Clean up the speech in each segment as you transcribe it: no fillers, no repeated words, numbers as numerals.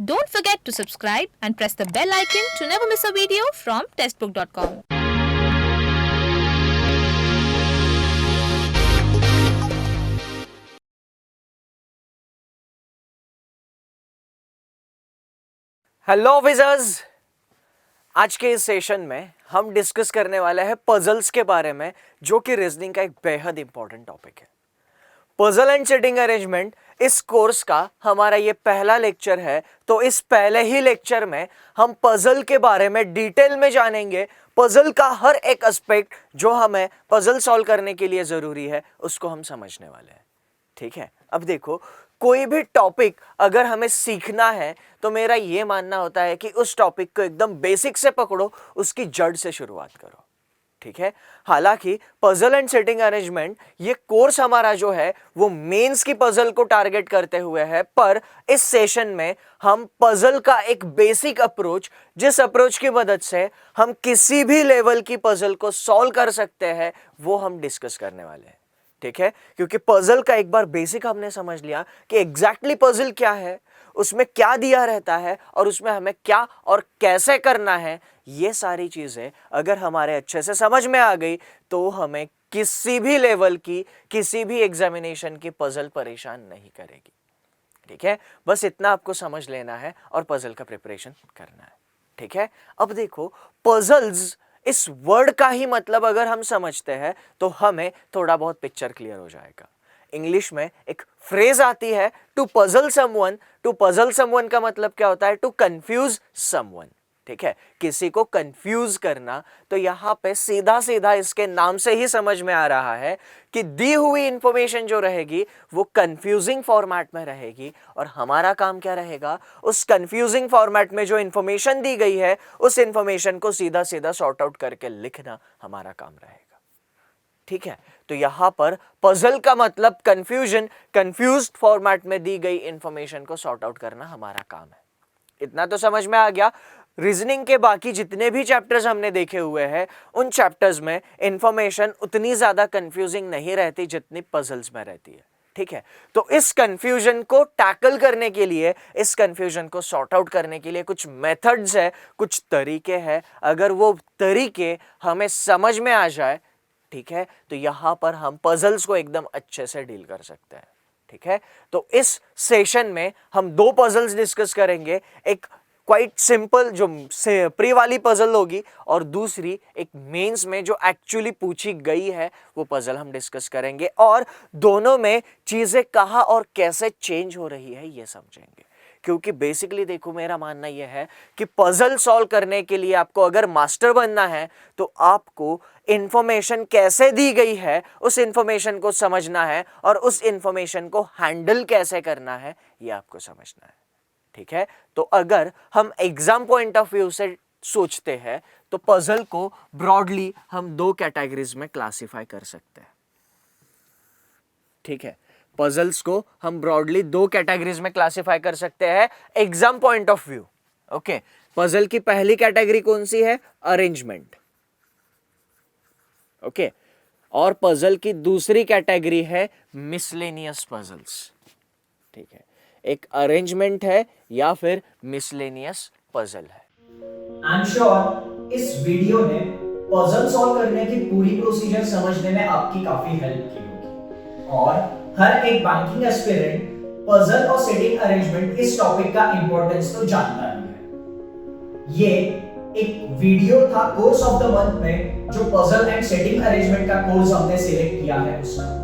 Don't forget to subscribe and press the bell icon to never miss a video from testbook.com. Hello officers, आज के इस session में हम discuss करने वाले हैं पजल्स के बारे में, जो कि रीजनिंग का एक बेहद इंपॉर्टेंट टॉपिक है। पजल एंड सेटिंग अरेंजमेंट इस कोर्स का हमारा ये पहला लेक्चर है, तो इस पहले ही लेक्चर में हम पजल के बारे में डिटेल में जानेंगे। पजल का हर एक एस्पेक्ट जो हमें पजल सॉल्व करने के लिए ज़रूरी है, उसको हम समझने वाले हैं। ठीक है, अब देखो, कोई भी टॉपिक अगर हमें सीखना है तो मेरा ये मानना होता है कि उस टॉपिक को एकदम बेसिक से पकड़ो, उसकी जड़ से शुरुआत करो। ठीक है, हालांकि पजल एंड सेटिंग अरेंजमेंट ये कोर्स हमारा जो है वो मेंस की पजल को टारगेट करते हुए है, पर इस सेशन में हम पजल का एक बेसिक अप्रोच, जिस अप्रोच की मदद से हम किसी भी लेवल की पजल को सॉल्व कर सकते हैं, वो हम डिस्कस करने वाले हैं। ठीक है, क्योंकि पजल का एक बार बेसिक हमने समझ लिया कि एग्जैक्टली पजल क्या है, उसमें क्या दिया रहता है और उसमें हमें क्या और कैसे करना है, ये सारी चीजें अगर हमारे अच्छे से समझ में आ गई तो हमें किसी भी लेवल की, किसी भी एग्जामिनेशन की पजल परेशान नहीं करेगी। ठीक है, बस इतना आपको समझ लेना है और पजल का प्रिपरेशन करना है। ठीक है, अब देखो, पजल्स इस वर्ड का ही मतलब अगर हम समझते हैं तो हमें थोड़ा बहुत पिक्चर क्लियर हो जाएगा। इंग्लिश में एक फ्रेज आती है, to puzzle someone. To puzzle someone का मतलब क्या होता है? To confuse someone. ठीक है, किसी को कंफ्यूज करना। तो यहां पे सीधा सीधा इसके नाम से ही समझ में आ रहा है कि दी हुई इंफॉर्मेशन जो रहेगी वो कंफ्यूजिंग फॉर्मेट में रहेगी, और हमारा काम क्या रहेगा? उस कंफ्यूजिंग फॉर्मेट में जो इंफॉर्मेशन दी गई है उस इंफॉर्मेशन को सीधा सीधा सॉर्ट आउट करके लिखना हमारा काम रहेगा। ठीक है, तो यहां पर पजल का मतलब कंफ्यूजन, कंफ्यूज्ड फॉर्मेट में दी गई इंफॉर्मेशन को सॉर्ट आउट करना हमारा काम है। इतना तो समझ में आ गया। रीजनिंग के बाकी जितने भी चैप्टर्स हमने देखे हुए हैं, उन चैप्टर्स में इंफॉर्मेशन उतनी ज्यादा कंफ्यूजिंग नहीं रहती जितनी पजल्स में रहती है। ठीक है, तो इस कंफ्यूजन को टैकल करने के लिए, इस कंफ्यूजन को सॉर्ट आउट करने के लिए कुछ मेथड्स है, कुछ तरीके हैं। अगर वो तरीके हमें समझ में आ जाए, ठीक है, तो यहां पर हम पजल्स को एकदम अच्छे से डील कर सकते हैं। ठीक है, तो इस सेशन में हम दो पजल्स डिस्कस करेंगे। एक क्वाइट सिंपल जो प्री वाली पजल होगी, और दूसरी एक मेंस में जो एक्चुअली पूछी गई है वो पजल हम डिस्कस करेंगे, और दोनों में चीजें कहाँ और कैसे चेंज हो रही है ये समझेंगे। क्योंकि बेसिकली देखो, मेरा मानना यह है कि पजल सॉल्व करने के लिए आपको अगर मास्टर बनना है तो आपको इंफॉर्मेशन कैसे दी गई है उस इंफॉर्मेशन को समझना है, और उस इंफॉर्मेशन को हैंडल कैसे करना है ये आपको समझना है। ठीक है, तो अगर हम एग्जाम पॉइंट ऑफ व्यू से सोचते हैं तो पजल को ब्रॉडली हम दो कैटेगरीज में क्लासिफाई कर सकते हैं। ठीक है, पजल्स को हम ब्रॉडली दो कैटेगरीज में क्लासिफाई कर सकते हैं exam point of view. Okay, puzzle की पहली कैटेगरी कौन सी है? अरेंजमेंट। ओके, और पजल की दूसरी कैटेगरी है मिसलेनियस पजल्स। ठीक है, एक अरेंजमेंट है या फिर मिसलेनियस पजल है। आई एम श्योर इस वीडियो ने पजल सॉल्व करने की पूरी प्रोसीजर समझने में आपकी काफी हेल्प की होगी, और हर एक बैंकिंग एस्पिरेंट पजल और सेटिंग अरेंजमेंट इस टॉपिक का इंपॉर्टेंस तो जानता ही है। ये एक वीडियो था कोर्स ऑफ द मंथ में, जो पजल एंड सेटिंग अरेंजमेंट का कोर्स हमने सिलेक्ट किया है उसका।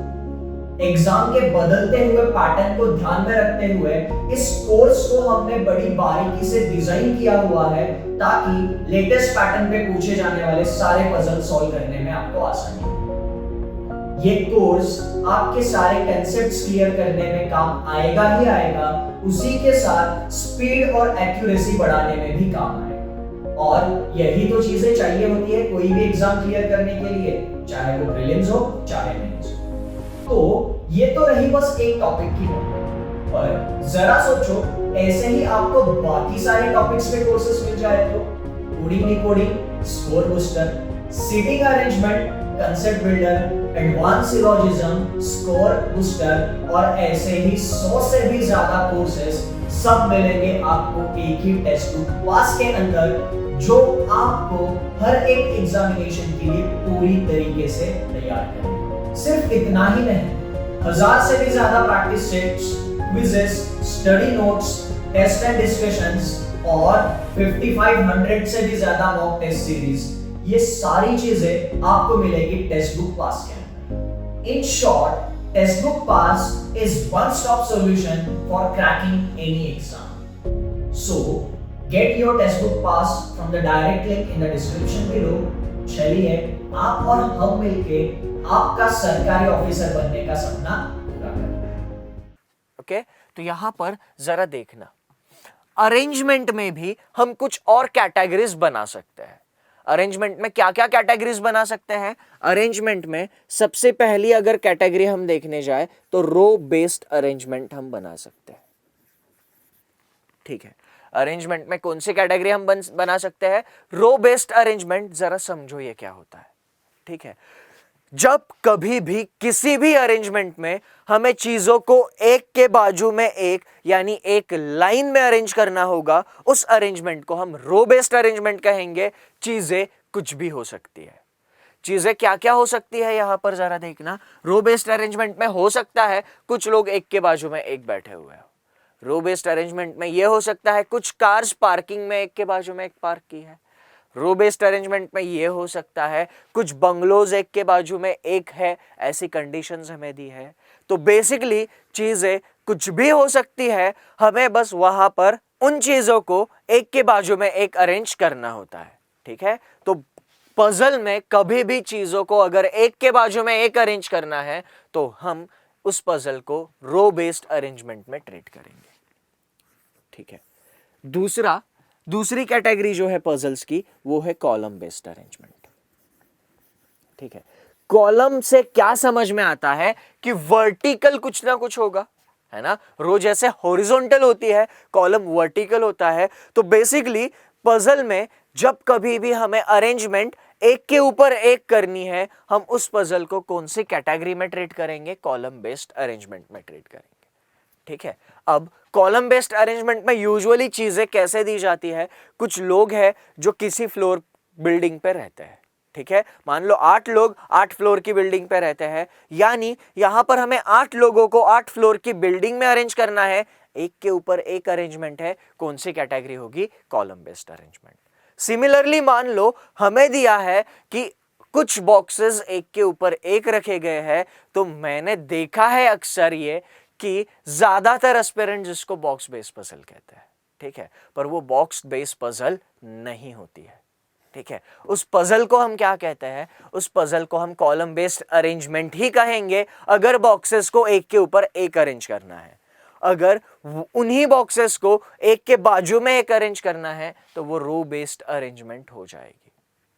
एग्जाम के बदलते हुए पैटर्न को ध्यान में रखते हुए इस कोर्स को हमने बड़ी बारीकी से डिजाइन किया हुआ है, ताकि लेटेस्ट पैटर्न पे पूछे जाने वाले सारे पजल सॉल्व करने में आपको आसानी हो। ये कोर्स आपके सारे कंसेप्ट्स क्लियर करने में काम आएगा ही आएगा, उसी के साथ स्पीड और एक्यूरेसी बढ़ाने में भी काम आएगा। और यही तो चीजें चाहिए होती है कोई भी एग्जाम क्लियर करने के लिए, चाहे वो प्रीलिम्स हो चाहे मेंस हो। तो ये तो रही बस एक टॉपिक की बात, पर जरा सोचो, ऐसे ही आपको बाकी सारे टॉपिक्स पे कोर्सेज मिल जाए तो coding decoding, score booster, seating arrangement, concept builder, advance syllogism, score booster और ऐसे ही 100 से भी ज्यादा कोर्सेज सब मिलेंगे आपको एक ही टेक्स्ट बुक पास के अंदर, जो आपको हर एक एग्जामिनेशन के लिए पूरी तरीके से तैयार करेगा। सिर्फ इतना ही नहीं, 1000 से भी ज्यादा practice sets, quizzes, study notes, test and discussions और 5500 से भी ज्यादा मॉक टेस्ट सीरीज, ये सारी चीजें आपको मिलेगी टेक्स्ट बुक पास के अंदर। In short, text book pass is one-stop solution for cracking any exam. So, get your textbook pass from the direct link in the description below. चलिए आप और हम मिलके आपका सरकारी ऑफिसर बनने का सपना पूरा करते हैं। ओके, तो यहाँ पर जरा देखना, अरेंजमेंट में भी हम कुछ और कैटेगरीज बना सकते हैं। अरेंजमेंट में क्या क्या कैटेगरीज बना सकते हैं? अरेंजमेंट में सबसे पहली अगर कैटेगरी हम देखने जाए तो रो बेस्ड अरेंजमेंट हम बना सकते हैं। ठीक है, अरेंजमेंट में कौन सी कैटेगरी हम बना सकते हैं? रो बेस्ड अरेंजमेंट। जरा समझो ये क्या होता है। ठीक है, जब कभी भी किसी भी अरेंजमेंट में हमें चीजों को एक के बाजू में एक यानी एक लाइन में अरेंज करना होगा, उस अरेंजमेंट को हम रो बेस्ड अरेंजमेंट कहेंगे। चीजें कुछ भी हो सकती है। चीजें क्या क्या हो सकती है यहां पर जरा देखना। रो बेस्ड अरेंजमेंट में हो सकता है कुछ लोग एक के बाजू में एक बैठे हुए हैं। रो बेस्ड अरेंजमेंट में यह हो सकता है कुछ कार्स पार्किंग में एक के बाजू में एक पार्क की है। रो बेस्ड अरेंजमेंट में यह हो सकता है कुछ बंगलोज एक के बाजू में एक है, ऐसी कंडीशंस हमें दी है। तो बेसिकली चीजें कुछ भी हो सकती है, हमें बस वहां पर उन चीजों को एक के बाजू में एक अरेंज करना होता है। ठीक है, तो पजल में कभी भी चीजों को अगर एक के बाजू में एक अरेंज करना है तो हम उस पजल को रो बेस्ड अरेंजमेंट में ट्रीट करेंगे। ठीक है, दूसरी कैटेगरी जो है पजल्स की, वो है कॉलम बेस्ड अरेंजमेंट। ठीक है, कॉलम से क्या समझ में आता है कि वर्टिकल कुछ ना कुछ होगा, है ना। रो जैसे हॉरिजॉन्टल होती है, कॉलम वर्टिकल होता है। तो बेसिकली पजल में जब कभी भी हमें अरेंजमेंट एक के ऊपर एक करनी है, हम उस पजल को कौन सी कैटेगरी में ट्रीट करेंगे? कॉलम बेस्ड अरेंजमेंट में ट्रीट करेंगे। ठीक है, अब कॉलम बेस्ड अरेंजमेंट में यूजुअली चीजें कैसे दी जाती है? कुछ लोग हैं जो किसी फ्लोर बिल्डिंग पे रहते हैं। ठीक है, मान लो 8 लोग 8 फ्लोर की बिल्डिंग पे रहते हैं, यानी यहां पर हमें 8 लोगों को 8 फ्लोर की बिल्डिंग में अरेंज करना है। एक के ऊपर एक अरेंजमेंट है, कौन सी कैटेगरी होगी? Column based arrangement. सिमिलरली मान लो हमें दिया है कि कुछ बॉक्सेस एक के ऊपर एक रखे गए हैं, तो मैंने देखा है अक्सर ये कि ज्यादातर एस्पिरेंट जिसको बॉक्स बेस्ड पजल कहते हैं। ठीक है, पर वो बॉक्स बेस्ड पजल नहीं होती है। ठीक है, उस पजल को हम क्या कहते हैं? उस पजल को हम कॉलम बेस्ड अरेंजमेंट ही कहेंगे अगर बॉक्सेस को एक के ऊपर एक अरेंज करना है। अगर उन्हीं बॉक्सेस को एक के बाजू में एक अरेंज करना है तो वो रो बेस्ड अरेंजमेंट हो जाएगी।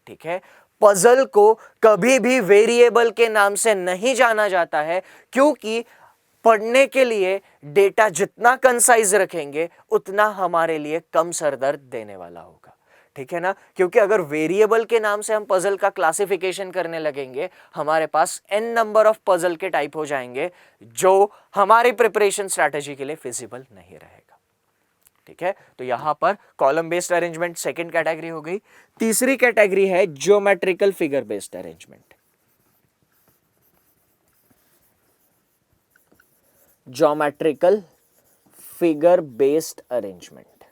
ठीक है, पजल को कभी भी वेरिएबल के नाम से नहीं जाना जाता है, क्योंकि पढ़ने के लिए डेटा जितना कंसाइज रखेंगे उतना हमारे लिए कम सरदर्द देने वाला होगा। ठीक है ना, क्योंकि अगर वेरिएबल के नाम से हम पजल का क्लासिफिकेशन करने लगेंगे, हमारे पास n नंबर ऑफ पजल के टाइप हो जाएंगे जो हमारी प्रिपरेशन स्ट्रैटेजी के लिए फिजिबल नहीं रहेगा। ठीक है, तो यहां पर column based arrangement second category हो गई। तीसरी कैटेगरी है geometrical figure based arrangement. Geometrical figure based arrangement.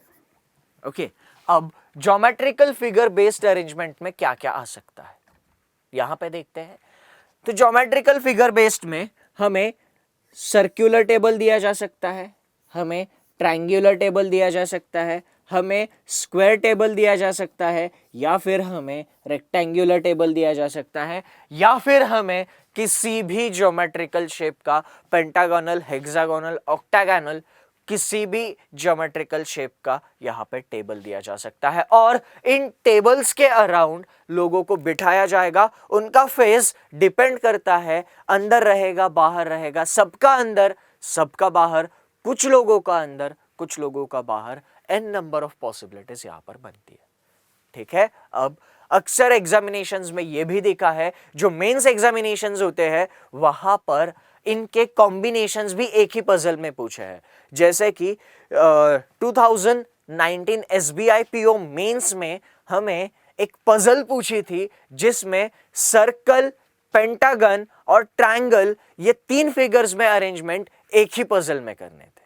Okay, अब ज्योमेट्रिकल फिगर बेस्ड अरेंजमेंट में क्या क्या आ सकता है यहां पे देखते हैं। तो ज्योमेट्रिकल फिगर बेस्ड में हमें सर्कुलर टेबल दिया जा सकता है, हमें ट्रायंगुलर टेबल दिया जा सकता है, हमें स्क्वायर टेबल दिया जा सकता है, या फिर हमें रेक्टेंगुलर टेबल दिया जा सकता है, या फिर हमें किसी भी ज्योमेट्रिकल शेप का पेंटागोनल, हेक्सागोनल, ऑक्टागोनल किसी भी ज्योमेट्रिकल शेप का यहाँ पे टेबल दिया जा सकता है। और इन टेबल्स के अराउंड लोगों को बिठाया जाएगा। उनका फेस डिपेंड करता है, अंदर रहेगा बाहर रहेगा, सबका अंदर सबका बाहर, कुछ लोगों का अंदर कुछ लोगों का बाहर, n नंबर ऑफ पॉसिबिलिटीज यहाँ पर बनती है। ठीक है, अब अक्सर एग्जामिनेशंस में यह भी देखा है, जो मेंस एग्जामिनेशंस होते हैं वहां पर इनके कॉम्बिनेशंस भी एक ही पजल में पूछे हैं। जैसे कि 2019 SBI PO मेंस में हमें एक पजल पूछी थी जिसमें सर्कल, पेंटागन और ट्रायंगल ये 3 फिगर्स में अरेंजमेंट एक ही पजल में करने थे।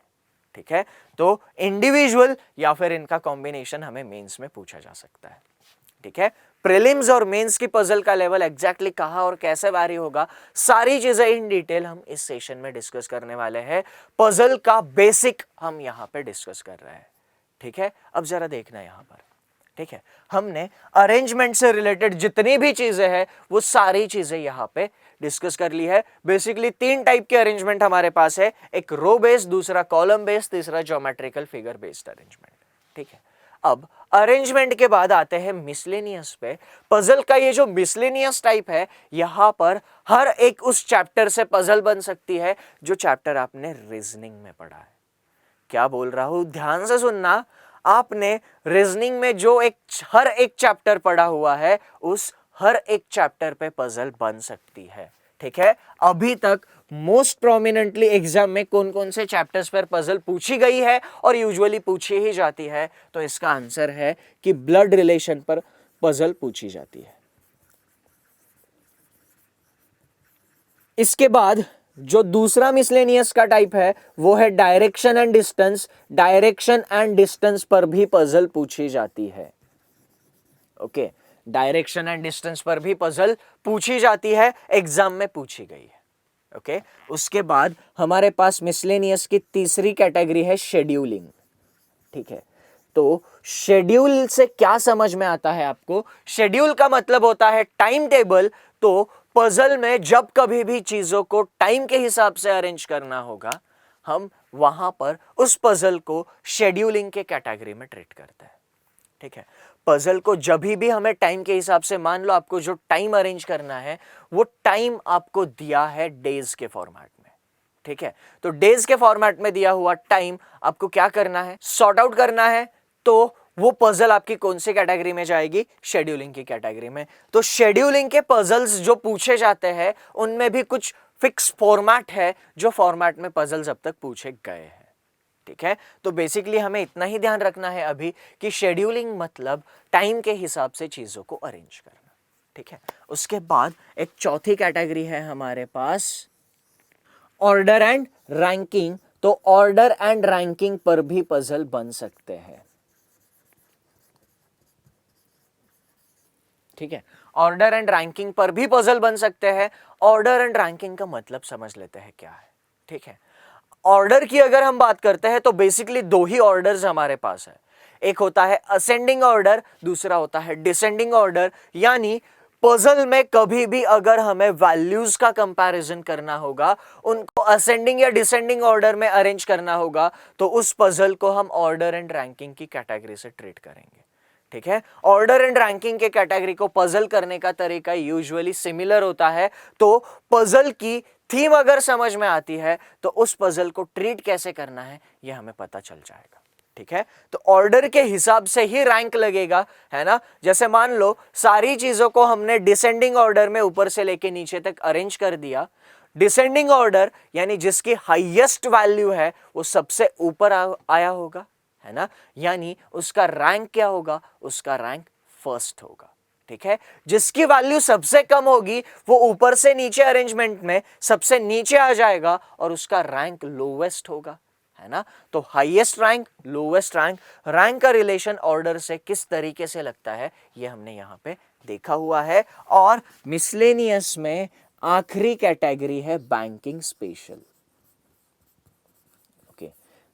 ठीक है, तो इंडिविजुअल या फिर इनका कॉम्बिनेशन हमें मेंस में पूछा जा सकता है। ठीक है, प्रीलिम्स और मेंस की पजल का लेवल एग्जैक्टली कहां और कैसे वारी होगा, सारी चीजें इन डिटेल हम इस सेशन में डिस्कस करने वाले हैं। पजल का बेसिक हम यहां पे डिस्कस कर रहे हैं। ठीक है, अब जरा देखना यहां पर। ठीक है, हमने अरेंजमेंट से रिलेटेड जितनी भी चीजें हैं वो सारी चीजें यहां पे डिस्कस कर ली है। बेसिकली 3 टाइप के अरेंजमेंट हमारे पास है, एक रो बेस्ड, दूसरा कॉलम बेस्ड, तीसरा ज्योमेट्रिकल फिगर बेस्ड अरेंजमेंट। ठीक है, अब अरेंजमेंट के बाद आते हैं मिसलेनियस पे। पजल का ये जो मिसलेनियस टाइप है, यहां पर हर एक उस चैप्टर से पजल बन सकती है जो चैप्टर आपने रीजनिंग में पढ़ा है। क्या बोल रहा हूं, ध्यान से सुनना। आपने रीजनिंग में जो हर एक चैप्टर पढ़ा हुआ है, उस हर एक चैप्टर पे पजल बन सकती है। ठीक है, अभी तक मोस्ट प्रोमिनेंटली एग्जाम में कौन कौन से चैप्टर्स पर पजल पूछी गई है और यूजुअली पूछी ही जाती है, तो इसका आंसर है कि ब्लड रिलेशन पर पजल पूछी जाती है। इसके बाद जो दूसरा मिसलेनियस का टाइप है वो है direction and distance. Direction and distance पर भी पजल पूछी जाती है। ओके, डायरेक्शन एंड डिस्टेंस पर भी पजल पूछी जाती है, एग्जाम में पूछी गई है। ओके, उसके बाद हमारे पास मिसलेनियस की तीसरी कैटेगरी है शेड्यूलिंग। ठीक है, तो शेड्यूल से क्या समझ में आता है आपको? शेड्यूल का मतलब होता है टाइम टेबल। तो पजल में जब कभी भी चीजों को टाइम के हिसाब से अरेंज करना होगा, हम वहां पर उस पजल को शेड्यूलिंग के कैटेगरी में ट्रीट करते हैं। ठीक है, पजल को जब भी हमें टाइम के हिसाब से, मान लो आपको जो टाइम अरेंज करना है वो टाइम आपको दिया है डेज के फॉर्मेट में। ठीक है, तो डेज के फॉर्मेट में दिया हुआ टाइम आपको क्या करना है, सॉर्ट आउट करना है। तो वो पजल आपकी कौन सी कैटेगरी में जाएगी? शेड्यूलिंग की कैटेगरी में। तो शेड्यूलिंग के पजल्स जो पूछे जाते हैं उनमें भी कुछ फिक्स फॉर्मेट है, जो फॉर्मेट में पजल्स अब तक पूछे गए हैं। ठीक है, तो बेसिकली हमें इतना ही ध्यान रखना है अभी कि शेड्यूलिंग मतलब टाइम के हिसाब से चीजों को अरेंज करना। ठीक है, उसके बाद एक चौथी कैटेगरी है हमारे पास ऑर्डर एंड रैंकिंग। तो ऑर्डर एंड रैंकिंग पर भी पजल बन सकते हैं। ठीक है, ऑर्डर एंड रैंकिंग पर भी पजल बन सकते हैं। ऑर्डर एंड रैंकिंग का मतलब समझ लेते हैं क्या है। ठीक है, ऑर्डर की अगर हम बात करते हैं तो बेसिकली 2 ही ऑर्डर्स हमारे पास है। एक होता है असेंडिंग ऑर्डर, दूसरा होता है डिसेंडिंग ऑर्डर। यानी पजल में कभी भी अगर हमें वैल्यूज का कंपैरिजन करना होगा, उनको असेंडिंग या डिसेंडिंग ऑर्डर में अरेंज करना होगा, तो उस पजल को हम ऑर्डर एंड रैंकिंग की कैटेगरी से ट्रीट करेंगे। ठीक है, ऑर्डर एंड रैंकिंग के कैटेगरी को पजल करने का तरीका यूजुअली सिमिलर होता है। तो पजल की थीम अगर समझ में आती है तो उस पजल को ट्रीट कैसे करना है यह हमें पता चल जाएगा। ठीक है, तो ऑर्डर के हिसाब से ही रैंक लगेगा, है ना। जैसे मान लो सारी चीजों को हमने डिसेंडिंग ऑर्डर में ऊपर से लेके नीचे तक अरेंज कर दिया। डिसेंडिंग ऑर्डर यानी जिसकी हाईएस्ट वैल्यू है वो सबसे ऊपर आया होगा, है ना, यानी उसका रैंक क्या होगा? उसका रैंक फर्स्ट होगा। ठीक है, जिसकी वैल्यू सबसे कम होगी वो ऊपर से नीचे अरेंजमेंट में सबसे नीचे आ जाएगा और उसका रैंक लोवेस्ट होगा, है ना। तो highest rank, lowest rank, rank का रिलेशन ऑर्डर से किस तरीके से लगता है ये हमने यहां पे देखा हुआ है। और मिसलेनियस में आखिरी कैटेगरी है बैंकिंग स्पेशल।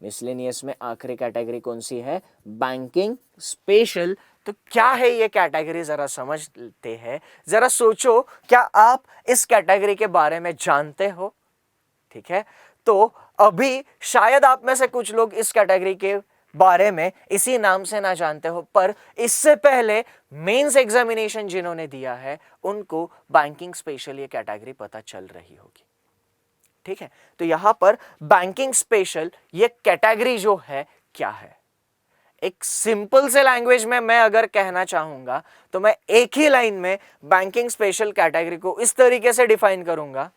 मिसलेनियस में आखिरी कैटेगरी कौन सी है? Banking special. तो क्या है ये कैटेगरी, जरा समझते हैं। जरा सोचो, क्या आप इस कैटेगरी के बारे में जानते हो? ठीक है, तो अभी शायद आप में से कुछ लोग इस कैटेगरी के बारे में इसी नाम से ना जानते हो, पर इससे पहले मेंस एग्जामिनेशन जिन्होंने दिया है उनको बैंकिंग स्पेशल ये कैटेगरी पता चल रही होगी। ठीक है, तो यहां पर बैंकिंग स्पेशल ये कैटेगरी जो है क्या है? एक सिंपल से लैंग्वेज में मैं अगर कहना चाहूंगा तो मैं एक ही लाइन में बैंकिंग स्पेशल कैटेगरी को इस तरीके से डिफाइन करूंगा।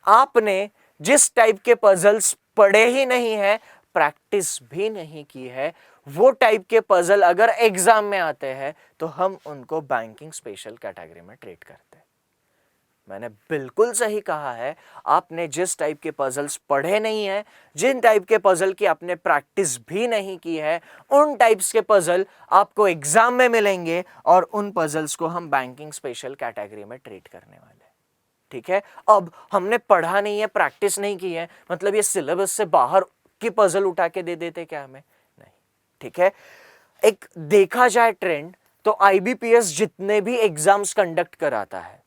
आपने जिस टाइप के पजल्स पढ़े ही नहीं है, प्रैक्टिस भी नहीं की है, वो टाइप के पजल अगर एग्जाम में आते हैं तो हम उनको बैंकिंग स्पेशल कैटेगरी में ट्रीट करते हैं। मैंने बिल्कुल सही कहा है, आपने जिस टाइप के पजल्स पढ़े नहीं है, जिन टाइप के पजल की आपने प्रैक्टिस भी नहीं की है, उन टाइप्स के पजल आपको एग्जाम में मिलेंगे और उन पजल्स को हम बैंकिंग स्पेशल कैटेगरी में ट्रीट करने वाले हैं। ठीक है, अब हमने पढ़ा नहीं है, प्रैक्टिस नहीं की है, मतलब ये सिलेबस से बाहर की पजल उठा के दे देते क्या हमें? नहीं। ठीक है, एक देखा जाए ट्रेंड तो आईबीपीएस जितने भी एग्जाम्स कंडक्ट कराता है,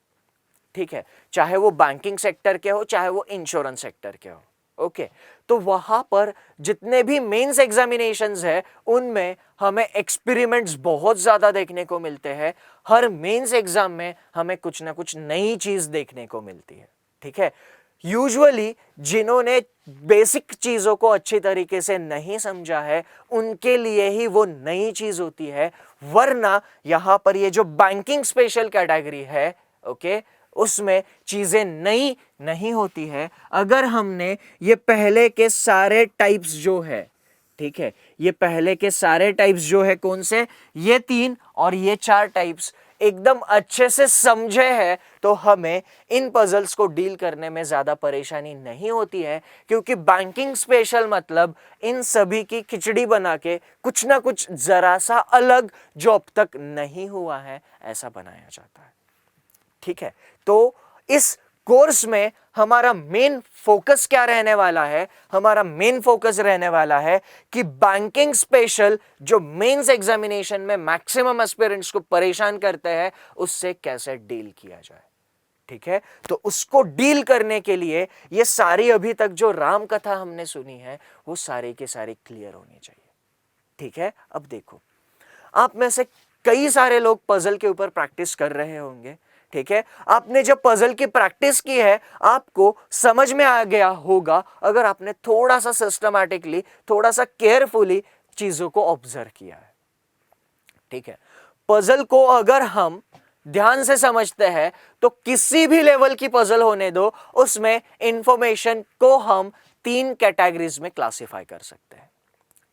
ठीक है, चाहे वो बैंकिंग सेक्टर के हो, चाहे वो इंश्योरेंस सेक्टर के हो, ओके, तो वहां पर जितने भी मेंस एग्जामिनेशंस है उनमें हमें एक्सपेरिमेंट्स बहुत ज्यादा देखने को मिलते हैं। हर मेंस एग्जाम में हमें कुछ ना कुछ नई चीज देखने को मिलती है। ठीक है, यूजुअली जिन्होंने बेसिक चीजों को अच्छी तरीके से नहीं समझा है उनके लिए ही वो नई चीज होती है, वरना यहां पर ये जो बैंकिंग स्पेशल कैटेगरी है, ओके, उसमें चीजें नई नहीं होती है। अगर हमने ये पहले के सारे टाइप्स जो है, ठीक है, ये पहले के सारे टाइप्स जो है, कौन से? ये 3 और ये 4 टाइप्स एकदम अच्छे से समझे हैं तो हमें इन पजल्स को डील करने में ज्यादा परेशानी नहीं होती है, क्योंकि बैंकिंग स्पेशल मतलब इन सभी की खिचड़ी बना के कुछ ना कुछ जरा सा अलग जो अब तक नहीं हुआ है ऐसा बनाया जाता है। ठीक है, तो इस कोर्स में हमारा मेन फोकस क्या रहने वाला है? हमारा मेन फोकस रहने वाला है कि बैंकिंग स्पेशल जो मेंस एग्जामिनेशन में मैक्सिमम एस्पिरेंट्स को परेशान करते हैं उससे कैसे डील किया जाए। ठीक है, तो उसको डील करने के लिए ये सारी अभी तक जो राम कथा हमने सुनी है वो सारी की सारी क्लियर होनी चाहिए। ठीक है, अब देखो, आप में से कई सारे लोग पजल के ऊपर प्रैक्टिस कर रहे होंगे। ठीक है, आपने जब पजल की प्रैक्टिस की है आपको समझ में आ गया होगा अगर आपने थोड़ा सा सिस्टमैटिकली, थोड़ा सा केयरफुली चीजों को ऑब्जर्व किया है। ठीक है, पजल को अगर हम ध्यान से समझते हैं तो किसी भी लेवल की पजल होने दो, उसमें इंफॉर्मेशन को हम 3 कैटेगरीज में क्लासिफाई कर सकते हैं।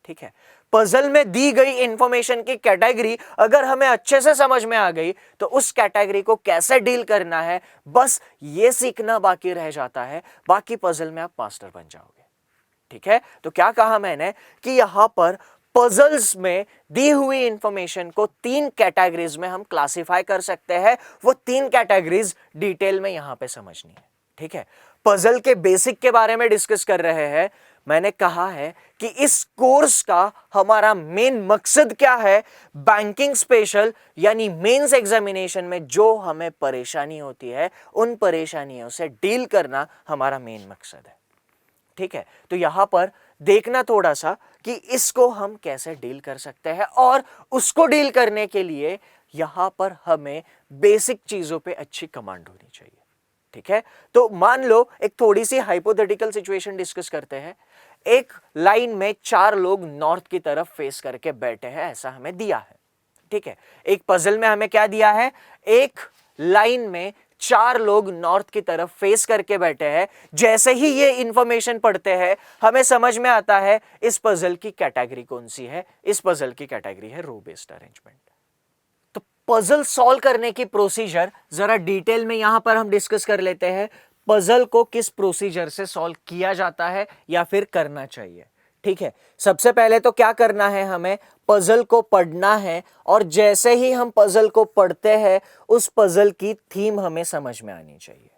ठीक है, पजल में दी गई इंफॉर्मेशन की कैटेगरी अगर हमें अच्छे से समझ में आ गई तो उस कैटेगरी को कैसे डील करना है बस ये सीखना बाकी रह जाता है, बाकी पजल में आप मास्टर बन जाओगे। ठीक है, तो क्या कहा मैंने कि यहां पर पजल्स में दी हुई इंफॉर्मेशन को 3 कैटेगरीज में हम क्लासिफाई कर सकते हैं। वो 3 कैटेगरीज डिटेल में यहां पे समझनी है। ठीक है, पजल के बेसिक के बारे में डिस्कस कर रहे हैं। मैंने कहा है कि इस कोर्स का हमारा मेन मकसद क्या है? बैंकिंग स्पेशल यानी मेंस एग्जामिनेशन में जो हमें परेशानी होती है उन परेशानियों से डील करना हमारा मेन मकसद है। ठीक है, तो यहां पर देखना थोड़ा सा कि इसको हम कैसे डील कर सकते हैं, और उसको डील करने के लिए यहां पर हमें बेसिक चीजों पे अच्छी कमांड होनी चाहिए। ठीक है, तो मान लो एक थोड़ी सी हाइपोथेटिकल सिचुएशन डिस्कस करते हैं। एक लाइन में 4 लोग नॉर्थ की तरफ फेस करके बैठे हैं, ऐसा हमें दिया है। ठीक है, एक पजल में हमें क्या दिया है? एक लाइन में 4 लोग नॉर्थ की तरफ फेस करके बैठे हैं। जैसे ही ये इंफॉर्मेशन पढ़ते हैं हमें समझ में आता है इस पजल की कैटेगरी कौन सी है। इस पजल की कैटेगरी है रो बेस्ड अरेंजमेंट। तो पजल सॉल्व करने की प्रोसीजर जरा डिटेल में यहां पर हम डिस्कस कर लेते हैं। पजल को किस प्रोसीजर से सॉल्व किया जाता है या फिर करना चाहिए। ठीक है, सबसे पहले तो क्या करना है? हमें पजल को पढ़ना है, और जैसे ही हम पजल को पढ़ते हैं उस पजल की थीम हमें समझ में आनी चाहिए।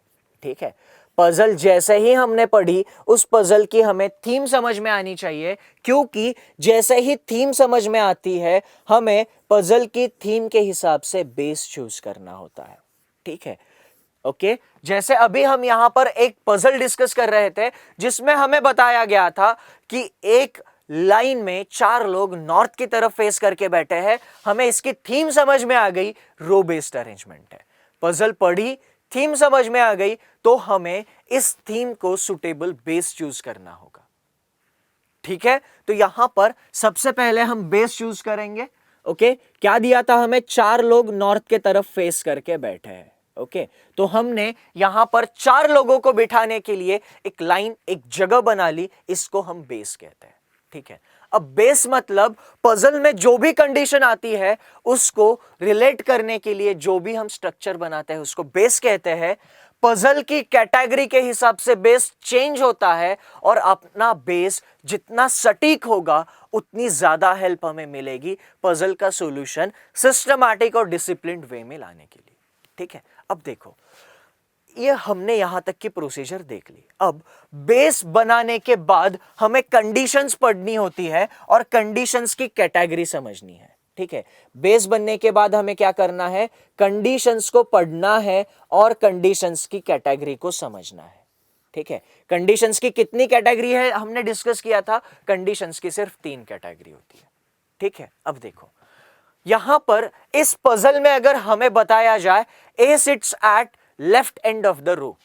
ठीक है, पजल जैसे ही हमने पढ़ी उस पजल की हमें थीम समझ में आनी चाहिए, क्योंकि जैसे ही थीम समझ में आती है हमें पजल की थीम के हिसाब से बेस चूज करना होता है। ठीक है, ओके, जैसे अभी हम यहां पर एक पजल डिस्कस कर रहे थे जिसमें हमें बताया गया था कि एक लाइन में 4 लोग नॉर्थ की तरफ फेस करके बैठे हैं। हमें इसकी थीम समझ में आ गई, रो बेस्ड अरेंजमेंट है। पजल पढ़ी, थीम समझ में आ गई, तो हमें इस थीम को सुटेबल बेस चूज करना होगा। ठीक है, तो यहां पर सबसे पहले हम बेस चूज करेंगे। ओके, क्या दिया था हमें? 4 लोग नॉर्थ के तरफ फेस करके बैठे हैं। ओके तो हमने यहां पर 4 लोगों को बिठाने के लिए एक लाइन, एक जगह बना ली, इसको हम बेस कहते हैं। ठीक है, अब बेस मतलब पजल में जो भी कंडीशन आती है उसको रिलेट करने के लिए जो भी हम स्ट्रक्चर बनाते हैं उसको बेस कहते हैं। पजल की कैटेगरी के हिसाब से बेस चेंज होता है और अपना बेस जितना सटीक होगा उतनी ज्यादा हेल्प हमें मिलेगी पजल का सॉल्यूशन सिस्टमैटिक और डिसिप्लिन्ड वे में लाने के लिए। ठीक है, अब देखो ये हमने यहां तक की प्रोसीजर देख ली। अब बेस बनाने के बाद हमें कंडीशंस पढ़नी होती है और कंडीशंस की कैटेगरी समझनी है। ठीक है, बेस बनने के बाद हमें क्या करना है, कंडीशंस को पढ़ना है और कंडीशंस की कैटेगरी को समझना है। ठीक है, कंडीशंस की कितनी कैटेगरी है हमने डिस्कस किया था, कंडीशंस की सिर्फ 3 कैटेगरी होती है। ठीक है, अब देखो यहां पर इस पजल में अगर हमें बताया जाए A sits at left end of the row,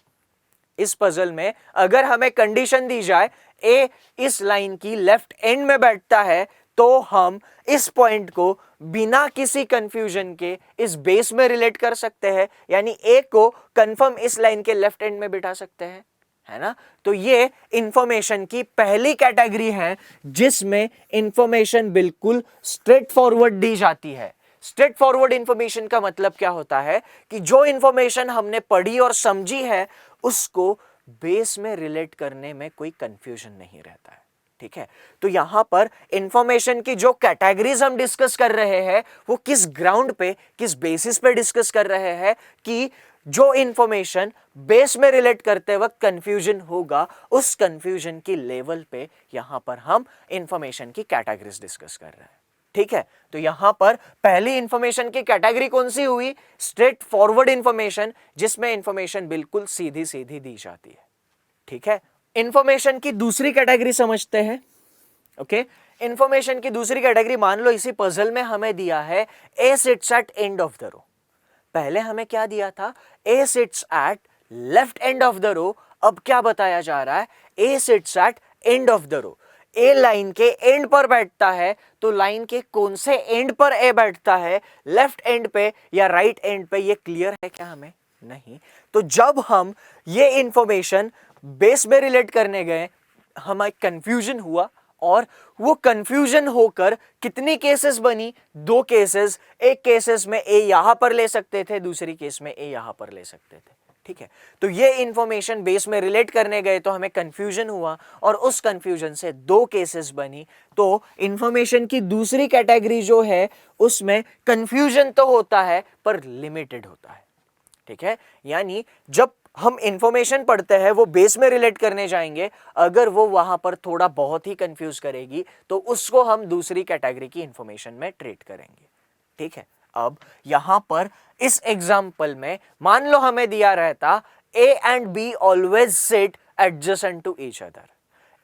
इस पजल में अगर हमें कंडीशन दी जाए ए इस लाइन की लेफ्ट एंड में बैठता है तो हम इस पॉइंट को बिना किसी कंफ्यूजन के इस बेस में रिलेट कर सकते हैं, यानी ए को कंफर्म इस लाइन के लेफ्ट एंड में बिठा सकते हैं, है ना। तो ये इंफॉर्मेशन की पहली कैटेगरी है जिसमें इंफॉर्मेशन बिल्कुल स्ट्रेट फॉरवर्ड दी जाती है। स्ट्रेट फॉरवर्ड इंफॉर्मेशन का मतलब क्या होता है कि जो इंफॉर्मेशन हमने पढ़ी और समझी है उसको बेस में रिलेट करने में कोई कंफ्यूजन नहीं रहता है। ठीक है, तो यहां पर इंफॉर्मेशन की जो कैटेगरीज हम डिस्कस कर रहे हैं वो किस ग्राउंड पे, किस बेसिस पे डिस्कस कर रहे हैं कि जो इंफॉर्मेशन बेस में रिलेट करते वक्त कंफ्यूजन होगा उस कंफ्यूजन की लेवल पे यहां पर हम इंफॉर्मेशन की कैटेगरीज डिस्कस कर रहे हैं। ठीक है, तो यहां पर पहली इंफॉर्मेशन की कैटेगरी कौन सी हुई, स्ट्रेट फॉरवर्ड इंफॉर्मेशन, जिसमें इंफॉर्मेशन बिल्कुल सीधी सीधी दी जाती है। ठीक है, इंफॉर्मेशन की दूसरी कैटेगरी समझते हैं। ओके, इंफॉर्मेशन की दूसरी कैटेगरी, मान लो इसी पजल में हमें दिया है A sits at end of the row. पहले हमें क्या दिया था, A sits at left end of the row. अब क्या बताया जा रहा है, A sits at end of the row. A line के एंड पर बैठता है, तो लाइन के कौन से एंड पर ए बैठता है, लेफ्ट एंड पे या राइट एंड पे, ये क्लियर है क्या हमें? नहीं। तो जब हम ये इंफॉर्मेशन बेस में रिलेट करने गए हमें कंफ्यूजन हुआ और वो कंफ्यूजन होकर कितनी केसेस बनी, 2 केसेस। एक केसेस में ए यहां पर ले सकते थे, दूसरी केस में ए यहां पर ले सकते थे। ठीक है, तो ये इंफॉर्मेशन बेस में रिलेट करने गए तो हमें कंफ्यूजन हुआ और उस कंफ्यूजन से 2 केसेस बनी। तो इंफॉर्मेशन की दूसरी कैटेगरी जो है उसमें कंफ्यूजन तो होता है पर लिमिटेड होता है। ठीक है, यानी जब हम इंफॉर्मेशन पढ़ते हैं वो बेस में रिलेट करने जाएंगे, अगर वो वहां पर थोड़ा बहुत ही कंफ्यूज करेगी तो उसको हम दूसरी कैटेगरी की इंफॉर्मेशन में ट्रीट करेंगे। ठीक है, अब यहां पर इस एग्जांपल में मान लो हमें दिया रहता A and B always sit adjacent to each other,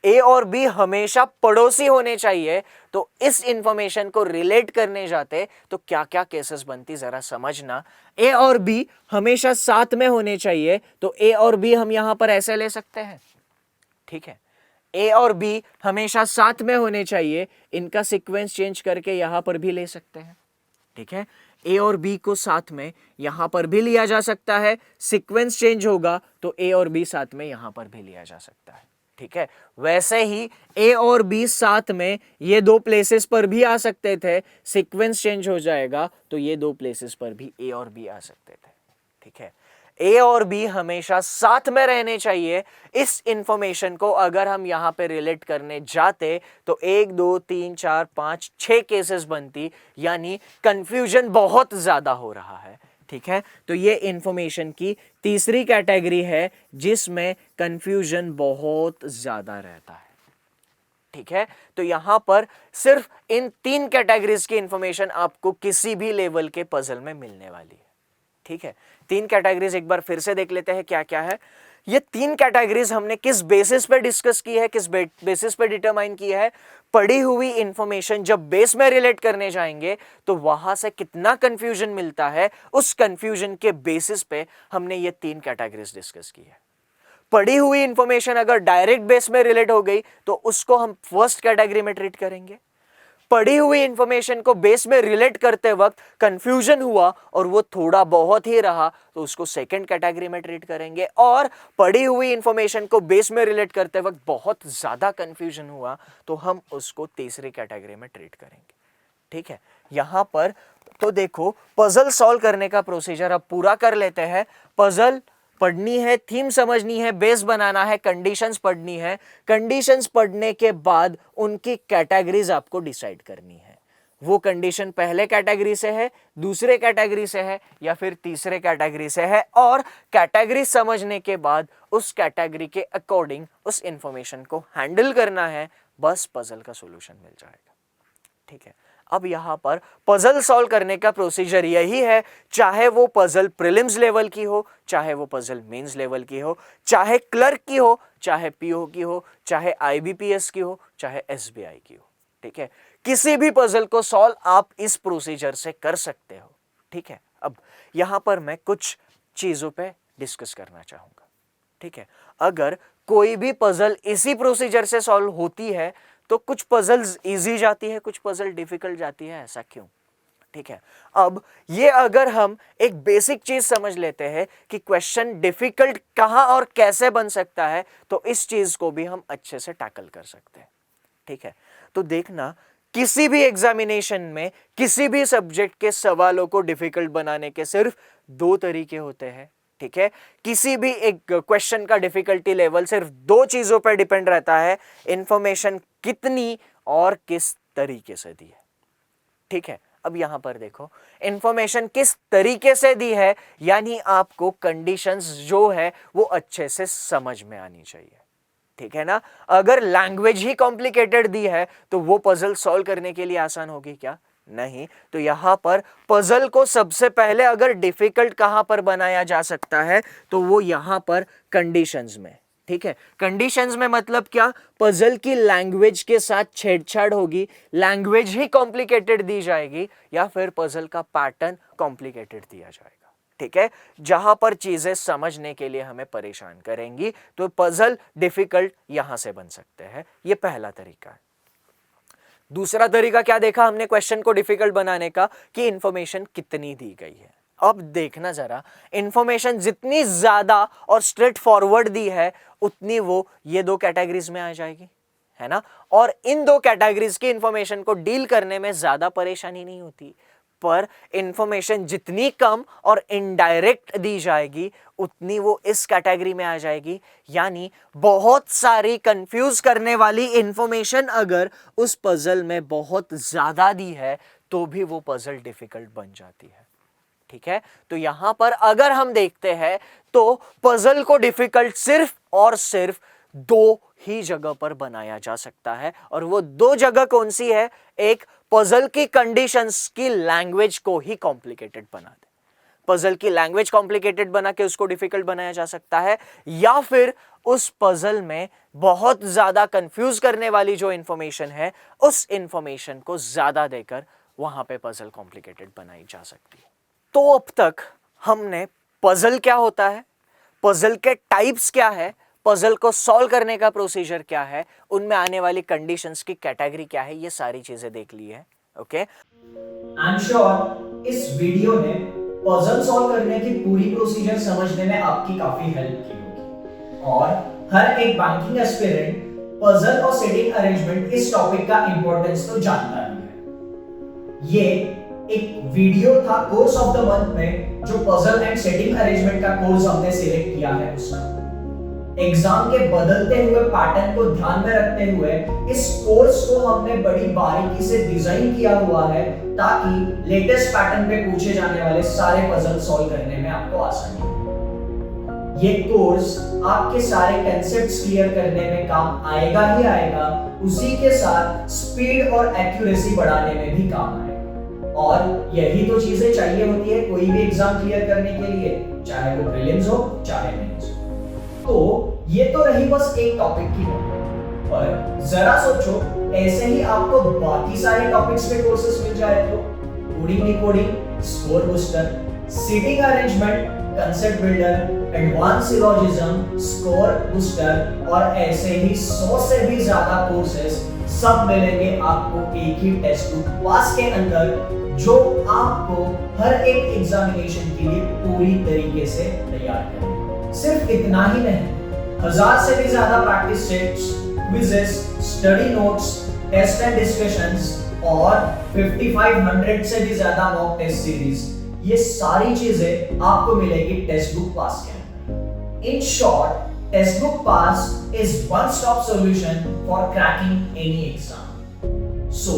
A और बी हमेशा पड़ोसी होने चाहिए, तो इस इंफॉर्मेशन को रिलेट करने जाते तो क्या क्या केसेस बनती जरा समझना। ए और बी हमेशा साथ में होने चाहिए, तो ए और बी हम यहां पर ऐसे ले सकते हैं। ठीक है, ए और बी हमेशा साथ में होने चाहिए, इनका सीक्वेंस चेंज करके यहां पर भी ले सकते हैं। ठीक है, ए और बी को साथ में यहां पर भी लिया जा सकता है, सीक्वेंस चेंज होगा तो ए और बी साथ में यहां पर भी लिया जा सकता है। ठीक है, वैसे ही ए और बी साथ में ये 2 प्लेसेस पर भी आ सकते थे, सीक्वेंस चेंज हो जाएगा तो ये 2 प्लेसेस पर भी ए और बी आ सकते थे। ठीक है, ए और बी हमेशा साथ में रहने चाहिए। इस इंफॉर्मेशन को अगर हम यहां पे रिलेट करने जाते तो 1 2 3 4 5 6 केसेस बनती, यानी कंफ्यूजन बहुत ज्यादा हो रहा है। ठीक है, तो ये इंफॉर्मेशन की तीसरी कैटेगरी है जिसमें कंफ्यूजन बहुत ज्यादा रहता है। ठीक है, तो यहां पर सिर्फ इन 3 कैटेगरीज की इंफॉर्मेशन आपको किसी भी लेवल के पजल में मिलने वाली है। ठीक है, 3 कैटेगरीज एक बार फिर से देख लेते हैं क्या क्या है। ये 3 कैटेगरीज हमने किस बेसिस पे डिस्कस की है, किस बेसिस पे डिटरमाइन की है, पढ़ी हुई इंफॉर्मेशन जब बेस में रिलेट करने जाएंगे तो वहां से कितना कंफ्यूजन मिलता है, उस कंफ्यूजन के बेसिस पे हमने ये 3 कैटेगरीज डिस्कस की है। पढ़ी हुई इंफॉर्मेशन अगर डायरेक्ट बेस में रिलेट हो गई तो उसको हम फर्स्ट कैटेगरी में ट्रीट करेंगे। पढ़ी हुई इंफॉर्मेशन को बेस में रिलेट करते वक्त कंफ्यूजन हुआ और वो थोड़ा बहुत ही रहा तो उसको सेकंड कैटेगरी में ट्रीट करेंगे, और पढ़ी हुई इंफॉर्मेशन को बेस में रिलेट करते वक्त बहुत ज्यादा कंफ्यूजन हुआ तो हम उसको तीसरी कैटेगरी में ट्रीट करेंगे। ठीक है, यहां पर तो देखो पजल सॉल्व करने का प्रोसीजर अब पूरा कर लेते हैं। पजल पढ़नी है, थीम समझनी है, बेस बनाना है, कंडीशंस पढ़नी है। कंडीशंस पढ़ने के बाद उनकी कैटेगरीज आपको डिसाइड करनी है। वो कंडीशन पहले कैटेगरी से है, दूसरे कैटेगरी से है या फिर तीसरे कैटेगरी से है, और कैटेगरी समझने के बाद उस कैटेगरी के अकॉर्डिंग उस इंफॉर्मेशन को हैंडल करना है। बस पजल का सॉल्यूशन मिल जाएगा। ठीक है, अब यहां पर पजल सॉल्व करने का प्रोसीजर यही है, चाहे वो पजल प्रीलिम्स लेवल की हो, चाहे वो पजल मेंस लेवल की हो, चाहे क्लर्क की हो, चाहे पीओ की हो, चाहे आईबीपीएस की हो, चाहे एसबीआई की हो। ठीक है, किसी भी पजल को सॉल्व आप इस प्रोसीजर से कर सकते हो। ठीक है, अब यहां पर मैं कुछ चीजों पे डिस्कस करना चाहूंगा। ठीक है, अगर कोई भी पजल इसी प्रोसीजर से सॉल्व होती है तो कुछ पजल्स इजी जाती है, कुछ पजल डिफिकल्ट जाती है। ऐसा क्यों? ठीक है, अब ये अगर हम एक बेसिक चीज समझ लेते हैं कि क्वेश्चन डिफिकल्ट कहां और कैसे बन सकता है तो इस चीज को भी हम अच्छे से टैकल कर सकते हैं। ठीक है, तो देखना किसी भी एग्जामिनेशन में किसी भी सब्जेक्ट के सवालों को डिफिकल्ट बनाने के सिर्फ दो तरीके होते हैं। ठीक है, किसी भी एक क्वेश्चन का डिफिकल्टी लेवल सिर्फ दो चीजों पर डिपेंड रहता है, इंफॉर्मेशन कितनी और किस तरीके से दी है। ठीक है, अब यहां पर देखो इंफॉर्मेशन किस तरीके से दी है, यानी आपको कंडीशंस जो है वो अच्छे से समझ में आनी चाहिए। ठीक है ना, अगर लैंग्वेज ही कॉम्प्लिकेटेड दी है तो वो पजल सॉल्व करने के लिए आसान होगी क्या? नहीं। तो यहां पर पजल को सबसे पहले अगर डिफिकल्ट कहां पर बनाया जा सकता है तो वो यहां पर कंडीशंस में। ठीक है, कंडीशंस में मतलब क्या? पजल की लैंग्वेज के साथ छेड़छाड़ होगी, लैंग्वेज ही कॉम्प्लिकेटेड दी जाएगी या फिर पजल का पैटर्न कॉम्प्लिकेटेड दिया जाएगा। ठीक है, जहां पर चीजें समझने के लिए हमें परेशान करेंगी तो पजल डिफिकल्ट यहां से बन सकते हैं। यह पहला तरीका है। दूसरा तरीका क्या देखा हमने क्वेश्चन को डिफिकल्ट बनाने का, कि इंफॉर्मेशन कितनी दी गई है। अब देखना जरा, इंफॉर्मेशन जितनी ज्यादा और स्ट्रेट फॉरवर्ड दी है उतनी वो ये दो कैटेगरीज में आ जाएगी, है ना, और इन दो कैटेगरीज की इंफॉर्मेशन को डील करने में ज्यादा परेशानी नहीं होती। पर इंफॉर्मेशन जितनी कम और इनडायरेक्ट दी जाएगी उतनी वो इस कैटेगरी में आ जाएगी, यानी बहुत सारी कंफ्यूज करने वाली इंफॉर्मेशन अगर उस पजल में बहुत ज्यादा दी है तो भी वो पजल डिफिकल्ट बन जाती है। ठीक है, तो यहां पर अगर हम देखते हैं तो पजल को डिफिकल्ट सिर्फ और सिर्फ दो ही जगह पर बनाया जा सकता है, और वो दो जगह कौन सी है? एक, पजल की कंडीशंस की लैंग्वेज को ही कॉम्प्लिकेटेड बना दे, पजल की लैंग्वेज कॉम्प्लिकेटेड बना के उसको डिफिकल्ट बनाया जा सकता है, या फिर उस पजल में बहुत ज्यादा कंफ्यूज करने वाली जो इंफॉर्मेशन है उस इंफॉर्मेशन को ज्यादा देकर वहां पे पजल कॉम्प्लिकेटेड बनाई जा सकती है। तो अब तक हमने पजल क्या होता है, पजल के टाइप्स क्या है, पजल को सॉल्व करने का प्रोसीजर क्या है, उनमें आने वाली कंडीशंस की कैटेगरी क्या है, ये सारी चीजें देख ली है। ओके, आई एम श्योर इस वीडियो ने पजल सॉल्व करने की पूरी प्रोसीजर समझने में आपकी काफी हेल्प की होगी, और हर एक बैंकिंग एस्पिरेंट पजल और सेटिंग अरेंजमेंट इस टॉपिक का इंपॉर्टेंस तो जानता ही है। ये एक वीडियो था कोर्स ऑफ द मंथ में, जो पजल एंड सेटिंग अरेंजमेंट का कोर्स हमने सिलेक्ट किया है उसका। एग्जाम के बदलते हुए पैटर्न को ध्यान में रखते हुए इस कोर्स को हमने बड़ी बारीकी से डिजाइन किया हुआ है ताकि लेटेस्ट पैटर्न पे पूछे जाने वाले सारे पजल सॉल्व करने में आपको आसानी हो। ये कोर्स आपके सारे कंसेप्ट्स क्लियर करने में काम आएगा ही आएगा, उसी के साथ स्पीड और एक्यूरेसी बढ़ाने में भी काम आएगा, और यही तो चीजें चाहिए होती है कोई भी एग्जाम क्लियर करने के लिए, चाहे वो प्रीलिम्स हो चाहे मेंस हो। तो ये तो रही बस एक टॉपिक की बात, पर जरा सोचो ऐसे ही आपको बाकी सारे टॉपिक्स पे कोर्सेज मिल जाए तो coding decoding, score booster, seating arrangement, concept builder, advance syllogism, score booster और ऐसे ही 100 से भी ज्यादा कोर्सेज सब मिलेंगे आपको एक ही टेक्स्ट बुक पास के अंदर, जो आपको हर एक एग्जामिनेशन के लिए पूरी तरीके से तैयार करेगा। सिर्फ इतना ही नहीं, 1000 से भी ज्यादा practice sets, quizzes, study notes, test and discussions और 5500 से भी ज्यादा मॉक टेस्ट सीरीज, ये सारी चीजें आपको मिलेगी टेक्स्ट बुक पास के अंदर। In short, text book pass is one-stop solution for cracking any exam. So,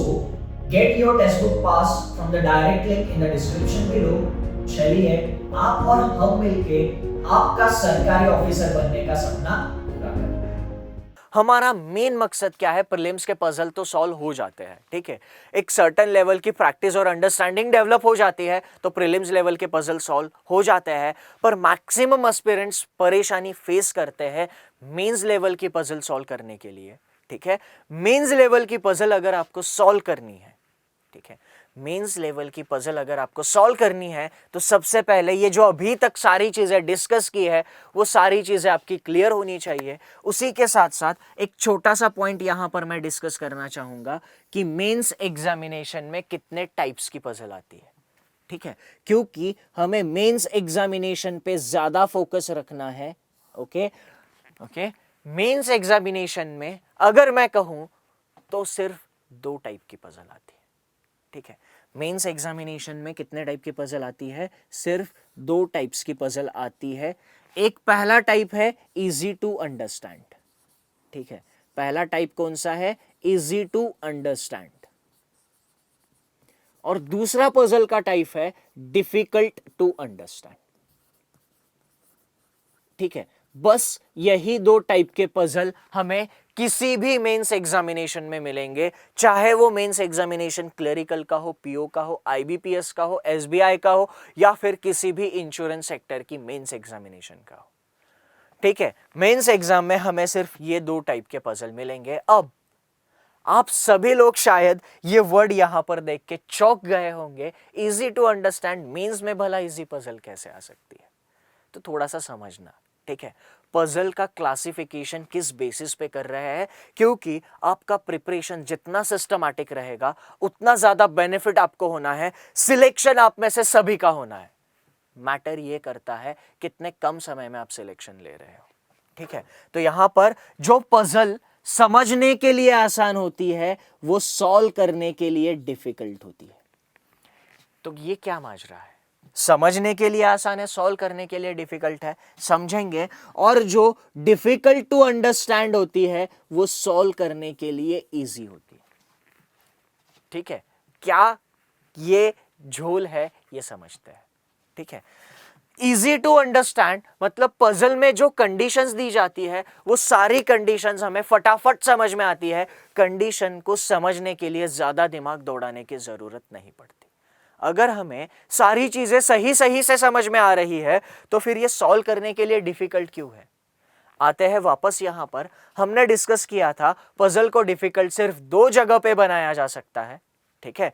get your textbook pass from the direct link in the description below. चलिए आप और हम मिलके आपका सरकारी ऑफिसर बनने का सपना पूरा करते हैं। हमारा मेन मकसद क्या है? प्रीलिम्स के पजल तो सॉल्व हो जाते हैं, ठीक है, एक सर्टेन लेवल की प्रैक्टिस और अंडरस्टैंडिंग डेवलप हो जाती है तो प्रीलिम्स लेवल के पजल सॉल्व हो जाते हैं। पर मैक्सिमम एस्पिरेंट्स परेशानी फेस करते हैं मेंस लेवल की पजल सॉल्व करने के लिए, ठीक है। मेंस लेवल की पजल अगर आपको सॉल्व करनी है, ठीक है, मेंस लेवल की पजल अगर आपको सॉल्व करनी है तो सबसे पहले ये जो अभी तक सारी चीजें डिस्कस की है वो सारी चीजें आपकी क्लियर होनी चाहिए। उसी के साथ साथ एक छोटा सा पॉइंट यहां पर मैं डिस्कस करना चाहूंगा कि मेंस एग्जामिनेशन में कितने टाइप्स की पजल आती है, ठीक है, क्योंकि हमें मेंस एग्जामिनेशन पे ज्यादा फोकस रखना है। ओके, मेंस एग्जामिनेशन में अगर मैं कहूं तो सिर्फ 2 टाइप की पजल आती है, ठीक है। मेंस एग्जामिनेशन में कितने टाइप की पजल आती है? सिर्फ 2 टाइप्स की पजल आती है। एक पहला टाइप है इजी टू अंडरस्टैंड, ठीक है, पहला टाइप कौन सा है? Easy to understand. और दूसरा पजल का टाइप है डिफिकल्ट टू अंडरस्टैंड, ठीक है। बस यही 2 टाइप के पजल हमें किसी भी मेंस एग्जामिनेशन में मिलेंगे, चाहे वो मेंस एग्जामिनेशन क्लरिकल का हो, पीओ का हो, आईबीपीएस का हो, एसबीआई का हो या फिर किसी भी इंश्योरेंस सेक्टर की मेंस एग्जामिनेशन का हो, ठीक है। मेंस एग्जाम में हमें सिर्फ ये 2 टाइप के पजल मिलेंगे। अब आप सभी लोग शायद ये वर्ड यहां पर देख के चौंक गए होंगे, इजी टू अंडरस्टैंड, मेंस में भला इजी पजल कैसे आ सकती है? तो थोड़ा सा समझना, ठीक है। पजल का क्लासिफिकेशन किस बेसिस पे कर रहे हैं? क्योंकि आपका प्रिपरेशन जितना सिस्टमैटिक रहेगा उतना ज्यादा बेनिफिट आपको होना है, सिलेक्शन आप में से सभी का होना है। मैटर ये करता है कितने कम समय में आप सिलेक्शन ले रहे हो, ठीक है। तो यहां पर जो पजल समझने के लिए आसान होती है वो सॉल्व करने के लिए डिफिकल्ट होती है। तो ये क्या माजरा है? समझने के लिए आसान है, सॉल्व करने के लिए डिफिकल्ट है, समझेंगे। और जो डिफिकल्ट टू अंडरस्टैंड होती है वो सॉल्व करने के लिए इजी होती है, ठीक है। क्या ये झोल है ये समझते हैं, ठीक है। इजी टू अंडरस्टैंड मतलब पजल में जो कंडीशंस दी जाती है वो सारी कंडीशंस हमें फटाफट समझ में आती है। कंडीशन को समझने के लिए ज्यादा दिमाग दौड़ाने की जरूरत नहीं पड़ती। अगर हमें सारी चीजें सही से समझ में आ रही है तो फिर ये सॉल्व करने के लिए डिफिकल्ट क्यों है? आते हैं वापस यहां पर, हमने डिस्कस किया था पजल को डिफिकल्ट सिर्फ 2 जगह पे बनाया जा सकता है, ठीक है।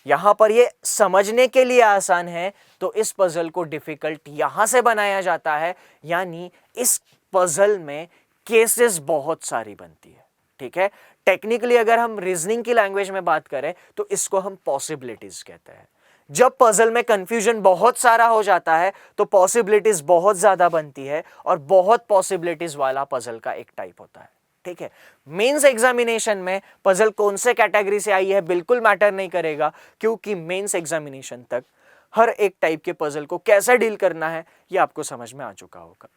यहां पर ये समझने के लिए आसान है तो इस पजल को डिफिकल्ट यहां से बनाया जाता है, यानी इस पजल में केसेस बहुत सारी बनती है, ठीक है। टेक्निकली अगर हम रीजनिंग की लैंग्वेज में बात करें तो इसको हम पॉसिबिलिटीज कहते हैं। जब पजल में कंफ्यूजन बहुत सारा हो जाता है तो पॉसिबिलिटीज बहुत ज्यादा बनती है और बहुत पॉसिबिलिटीज वाला पजल का एक टाइप होता है, ठीक है। मेंस एग्जामिनेशन में पजल कौन से कैटेगरी से आई है बिल्कुल मैटर नहीं करेगा, क्योंकि मेंस एग्जामिनेशन तक हर एक टाइप के पजल को कैसे डील करना है ये आपको समझ में आ चुका होगा,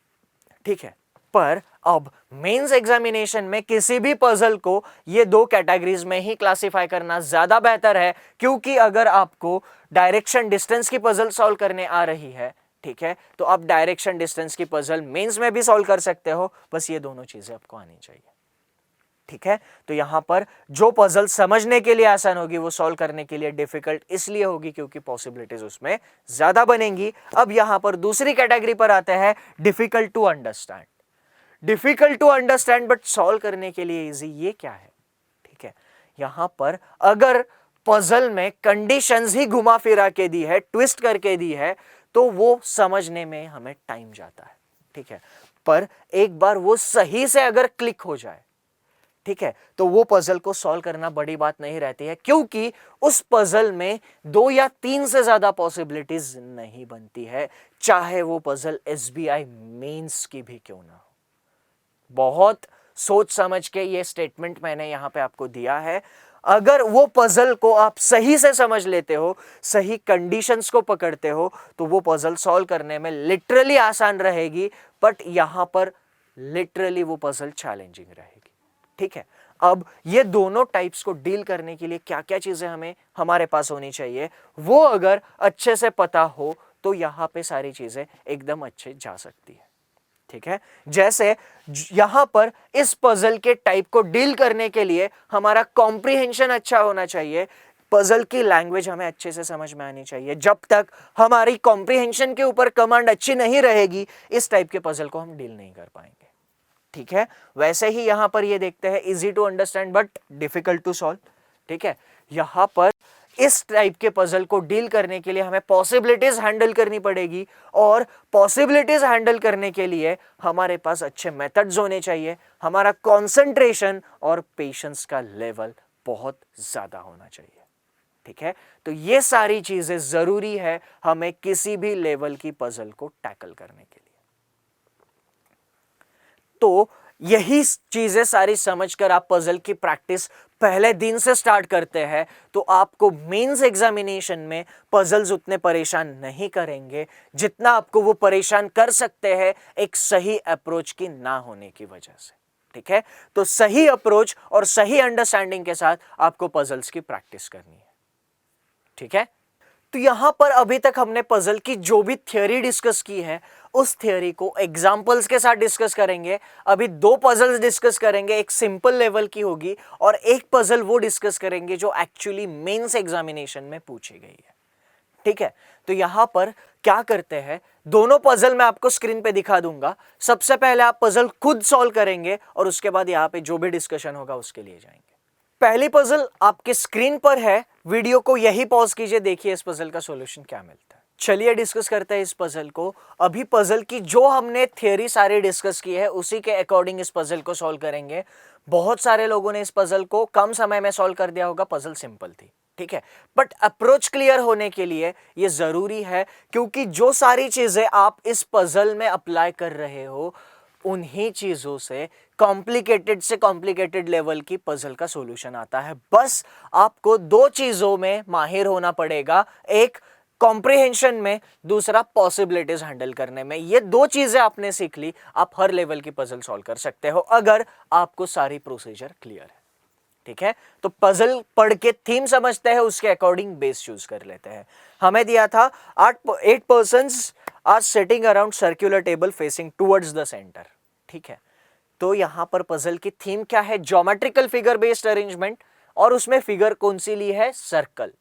ठीक है। पर अब मेंस एग्जामिनेशन में किसी भी पजल को ये 2 कैटेगरीज में ही क्लासिफाई करना ज्यादा बेहतर है, क्योंकि अगर आपको डायरेक्शन डिस्टेंस की पजल सॉल्व करने आ रही है, ठीक है, तो आप डायरेक्शन डिस्टेंस की पजल मेंस में भी सॉल्व कर सकते हो, बस ये दोनों चीजें आपको आनी चाहिए, ठीक है। तो यहां पर जो पजल समझने के लिए आसान होगी वो सॉल्व करने के लिए डिफिकल्ट इसलिए होगी क्योंकि पॉसिबिलिटीज उसमें ज्यादा बनेंगी। अब यहां पर दूसरी कैटेगरी पर आते हैं difficult to understand. Difficult to understand but solve करने के लिए इजी, ये क्या है? ठीक है, यहां पर अगर पजल में कंडीशंस ही घुमा फिरा के दी है, ट्विस्ट करके दी है, तो वो समझने में हमें टाइम जाता है, ठीक है। पर एक बार वो सही से अगर क्लिक हो जाए, ठीक है, तो वो पजल को सॉल्व करना बड़ी बात नहीं रहती है, क्योंकि उस पजल में 2 या 3 से ज्यादा पॉसिबिलिटीज नहीं बनती है, चाहे वो पजल SBI मेंस की भी क्यों ना हो। बहुत सोच समझ के ये स्टेटमेंट मैंने यहां पे आपको दिया है। अगर वो पजल को आप सही से समझ लेते हो, सही कंडीशंस को पकड़ते हो, तो वो पजल सॉल्व करने में लिटरली आसान रहेगी, बट यहां पर लिटरली वो पजल चैलेंजिंग रहेगी, ठीक है। अब ये दोनों टाइप्स को डील करने के लिए क्या क्या चीजें हमारे पास होनी चाहिए, वो अगर अच्छे से पता हो तो यहां पे सारी चीजें एकदम अच्छे जा सकती है, ठीक है। जैसे यहां पर इस पजल के टाइप को डील करने के लिए हमारा कॉम्प्रिहेंशन अच्छा होना चाहिए, पजल की लैंग्वेज हमें अच्छे से समझ में आनी चाहिए। जब तक हमारी कॉम्प्रिहेंशन के ऊपर कमांड अच्छी नहीं रहेगी, इस टाइप के पजल को हम डील नहीं कर पाएंगे, ठीक है। वैसे ही यहां पर ये देखते हैं, easy to understand but difficult to solve, ठीक है। यहां पर इस टाइप के पजल को डील करने के लिए हमें पॉसिबिलिटीज हैंडल करनी पड़ेगी, और पॉसिबिलिटीज हैंडल करने के लिए हमारे पास अच्छे मेथड्स होने चाहिए, हमारा कंसंट्रेशन और पेशेंस का लेवल बहुत ज्यादा होना चाहिए, ठीक है। तो ये सारी चीजें जरूरी है हमें किसी भी लेवल की पजल को टैकल करने के लिए। तो यही चीजें सारी समझकर आप पजल की प्रैक्टिस पहले दिन से स्टार्ट करते हैं, तो आपको मेंस एग्जामिनेशन में पजल्स उतने परेशान नहीं करेंगे जितना आपको वो परेशान कर सकते हैं एक सही अप्रोच की ना होने की वजह से, ठीक है। तो सही अप्रोच और सही अंडरस्टैंडिंग के साथ आपको पजल्स की प्रैक्टिस करनी है, ठीक है। तो यहां पर अभी तक हमने पजल की जो भी थ्योरी डिस्कस की है, उस थ्योरी को एग्जांपल्स के साथ डिस्कस करेंगे। अभी 2 पजल्स डिस्कस करेंगे, एक सिंपल लेवल की होगी और एक पजल वो डिस्कस करेंगे जो एक्चुअली मेंस एग्जामिनेशन में पूछी गई है, ठीक है। तो यहां पर क्या करते हैं, दोनों पजल मैं आपको स्क्रीन पे दिखा दूंगा। सबसे पहले आप पजल खुद सॉल्व करेंगे और उसके बाद यहां पे जो भी डिस्कशन होगा उसके लिए जाएंगे। पहली पजल आपके स्क्रीन पर है, वीडियो को यही पॉज कीजिए, देखिए इस पजल का सॉल्यूशन क्या मिलता है। चलिए डिस्कस करते हैं इस पजल को। अभी पजल की जो हमने थ्योरी सारी डिस्कस की है उसी के अकॉर्डिंग इस पजल को सॉल्व करेंगे। बहुत सारे लोगों ने इस पजल को कम समय में सॉल्व कर दिया होगा, पजल सिंपल थी, ठीक है। बट अप्रोच क्लियर होने के लिए ये जरूरी है, क्योंकि जो सारी चीजें आप इस पजल में अप्लाई कर रहे हो उन्हीं चीजों से कॉम्प्लिकेटेड लेवल की पजल का सॉल्यूशन आता है। बस आपको 2 चीजों में माहिर होना पड़ेगा, एक कॉम्प्रिहेंशन में, दूसरा पॉसिबिलिटीज हैंडल करने में। ये 2 चीजें आपने सीख ली, आप हर लेवल की पजल सॉल्व कर सकते हो अगर आपको सारी प्रोसीजर क्लियर है, ठीक है। तो पजल पढ़ के थीम समझते हैं, उसके अकॉर्डिंग बेस चूज कर लेते हैं। हमें दिया था 8 persons are sitting around circular table facing towards the centre, ठीक है। तो यहां पर पजल की थीम क्या है, ज्योमेट्रिकल फिगर बेस्ड अरेंजमेंट, और उसमें फिगर कौन सी ली है, सर्कल।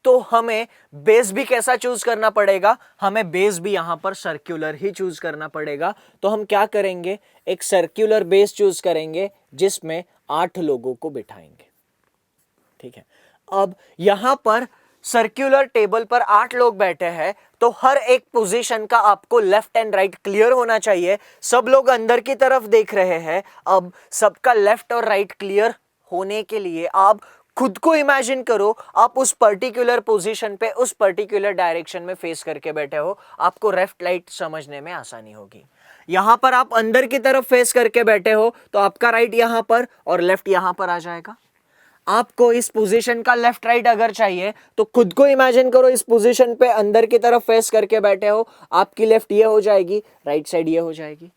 तो हमें बेस भी कैसा चूज करना पड़ेगा, हमें बेस भी यहां पर सर्कुलर ही चूज करना पड़ेगा। तो हम क्या करेंगे, एक सर्कुलर बेस चूज करेंगे जिसमें 8 लोगों को बिठाएंगे, ठीक है। अब यहां पर सर्कुलर टेबल पर 8 लोग बैठे हैं, तो हर एक पोजीशन का आपको लेफ्ट एंड राइट क्लियर होना चाहिए। सब लोग अंदर की तरफ देख रहे हैं। अब सबका लेफ्ट और राइट क्लियर होने के लिए आप खुद को इमेजिन करो, आप उस पर्टिकुलर पोजीशन पे उस पर्टिकुलर डायरेक्शन में फेस करके बैठे हो, आपको लेफ्ट राइट समझने में आसानी होगी। यहां पर आप अंदर की तरफ फेस करके बैठे हो तो आपका राइट यहां पर और लेफ्ट यहां पर आ जाएगा। आपको इस पोजीशन का लेफ्ट राइट अगर चाहिए तो खुद को इमेजिन करो, इस पोजीशन पे अंदर की तरफ फेस करके बैठे हो, आपकी लेफ्ट ये हो जाएगी, राइट साइड ये हो जाएगी।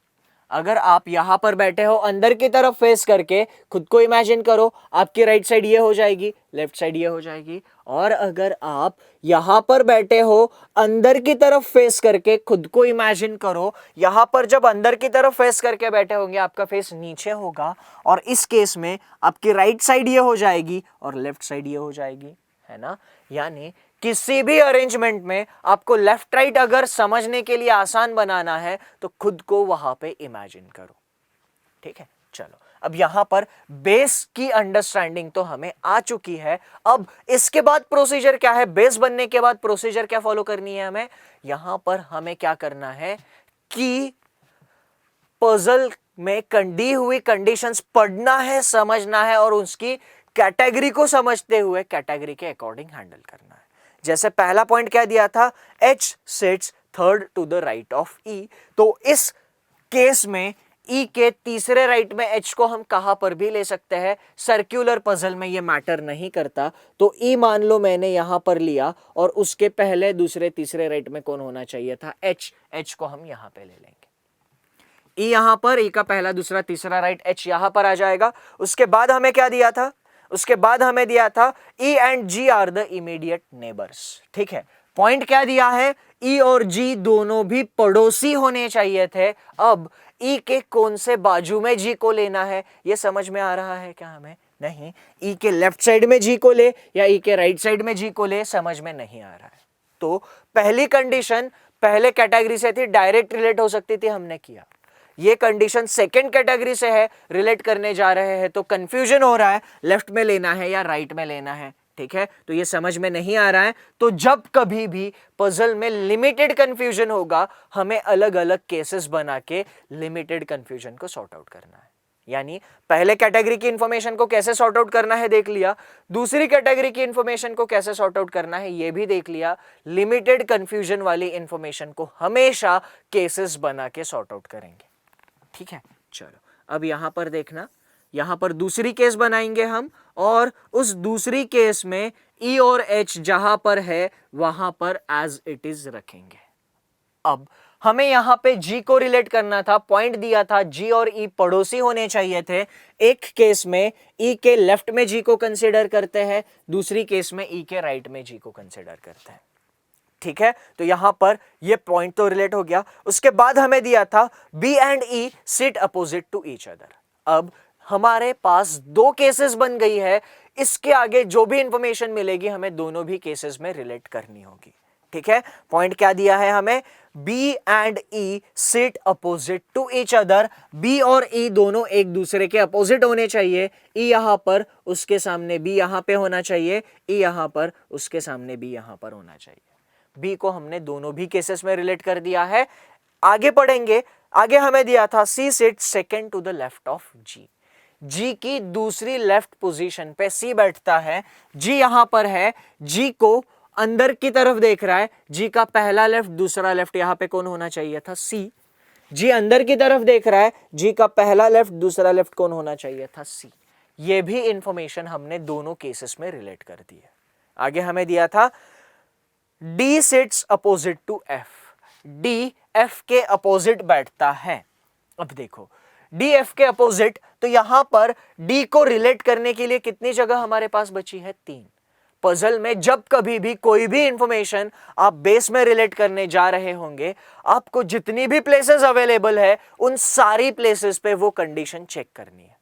अगर आप यहां पर बैठे हो अंदर की तरफ फेस करके, खुद को इमेजिन करो, आपकी राइट साइड ये हो जाएगी, लेफ्ट साइड ये हो जाएगी। और अगर आप यहां पर बैठे हो अंदर की तरफ फेस करके, खुद को इमेजिन करो, यहां पर जब अंदर की तरफ फेस करके बैठे होंगे आपका फेस नीचे होगा, और इस केस में आपकी राइट साइड ये हो जाएगी और लेफ्ट साइड ये हो जाएगी, है ना। यानी किसी भी अरेंजमेंट में आपको लेफ्ट राइट अगर समझने के लिए आसान बनाना है तो खुद को वहां पे इमेजिन करो, ठीक है। चलो अब यहां पर बेस की अंडरस्टैंडिंग तो हमें आ चुकी है। अब इसके बाद प्रोसीजर क्या है, बेस बनने के बाद प्रोसीजर क्या फॉलो करनी है हमें, यहां पर हमें क्या करना है कि पजल में दी हुई कंडीशंस पढ़ना है, समझना है और उसकी कैटेगरी को समझते हुए कैटेगरी के अकॉर्डिंग हैंडल करना है। जैसे पहला पॉइंट क्या दिया था, H sits third to the right of E, तो इस केस में E के तीसरे राइट में H को हम कहां पर भी ले सकते हैं, सर्कुलर पजल में ये मैटर नहीं करता। तो E मान लो मैंने यहां पर लिया और उसके पहले दूसरे तीसरे राइट में कौन होना चाहिए था, H को हम यहां पे ले लेंगे। E यहां पर, E का पहला दूसरा तीसरा राइट, H यहां पर आ जाएगा। उसके बाद हमें क्या दिया था, उसके बाद हमें दिया था E and G are the immediate neighbours. ठीक है, पॉइंट क्या दिया है, E और G दोनों भी पड़ोसी होने चाहिए थे। अब E के कौन से बाजू में G को लेना है ये समझ में आ रहा है क्या हमें, नहीं। E के लेफ्ट साइड में G को ले या E के राइट साइड में G को ले, समझ में नहीं आ रहा है। तो पहली कंडीशन पहले कैटेगरी से थी, डायरेक्ट रिलेट हो सकती थी, हमने किया। ये कंडीशन सेकंड कैटेगरी से है, रिलेट करने जा रहे हैं तो कंफ्यूजन हो रहा है, लेफ्ट में लेना है या राइट में लेना है। ठीक है, तो ये समझ में नहीं आ रहा है। तो जब कभी भी पजल में लिमिटेड कंफ्यूजन होगा, हमें अलग अलग केसेस बना के लिमिटेड कंफ्यूजन को सॉर्ट आउट करना है। यानी पहले कैटेगरी की इंफॉर्मेशन को कैसे सॉर्ट आउट करना है देख लिया, दूसरी कैटेगरी की इंफॉर्मेशन को कैसे सॉर्ट आउट करना है ये भी देख लिया। लिमिटेड कंफ्यूजन वाली इंफॉर्मेशन को हमेशा केसेस बना के सॉर्ट आउट करेंगे। ठीक है, चलो अब यहां पर देखना, यहां पर दूसरी केस बनाएंगे हम और उस दूसरी केस में E और H जहां पर है वहां पर एज इट इज रखेंगे। अब हमें यहां पे G को रिलेट करना था, पॉइंट दिया था G और E पड़ोसी होने चाहिए थे। एक केस में E के लेफ्ट में G को कंसीडर करते हैं, दूसरी केस में E के राइट में G को कंसीडर करते हैं। ठीक है, तो यहां पर ये पॉइंट तो रिलेट हो गया। उसके बाद हमें दिया था B and E sit opposite to each other. अब हमारे पास दो केसेस बन गई है, इसके आगे जो भी इंफॉर्मेशन मिलेगी हमें दोनों भी केसेस में रिलेट करनी होगी। ठीक है, पॉइंट क्या दिया है हमें, B and E sit opposite to each other. B और E दोनों एक दूसरे के अपोजिट होने चाहिए। E यहां पर, उसके सामने B यहां पे होना चाहिए, E यहां पर, उसके सामने B यहां पर होना चाहिए। B को हमने दोनों भी केसेस में रिलेट कर दिया है। आगे पढ़ेंगे, आगे हमें दिया था C sit second to the left of G। G की दूसरी लेफ्ट पोजीशन पे C बैठता है, G यहां पर है, G को अंदर की तरफ देख रहा है, G का पहला लेफ्ट दूसरा लेफ्ट यहां पे कौन होना चाहिए था, C। G अंदर की तरफ देख रहा है, G का पहला लेफ्ट दूसरा लेफ्ट कौन होना चाहिए था, C। ये भी इंफॉर्मेशन हमने दोनों केसेस में रिलेट कर दी है। आगे हमें दिया था D sits opposite to F। D F के अपोजिट बैठता है। अब देखो D F के अपोजिट, तो यहां पर D को रिलेट करने के लिए कितनी जगह हमारे पास बची है, 3। पजल में जब कभी भी कोई भी इंफॉर्मेशन आप बेस में रिलेट करने जा रहे होंगे, आपको जितनी भी प्लेसेस अवेलेबल है उन सारी प्लेसेस पे वो कंडीशन चेक करनी है।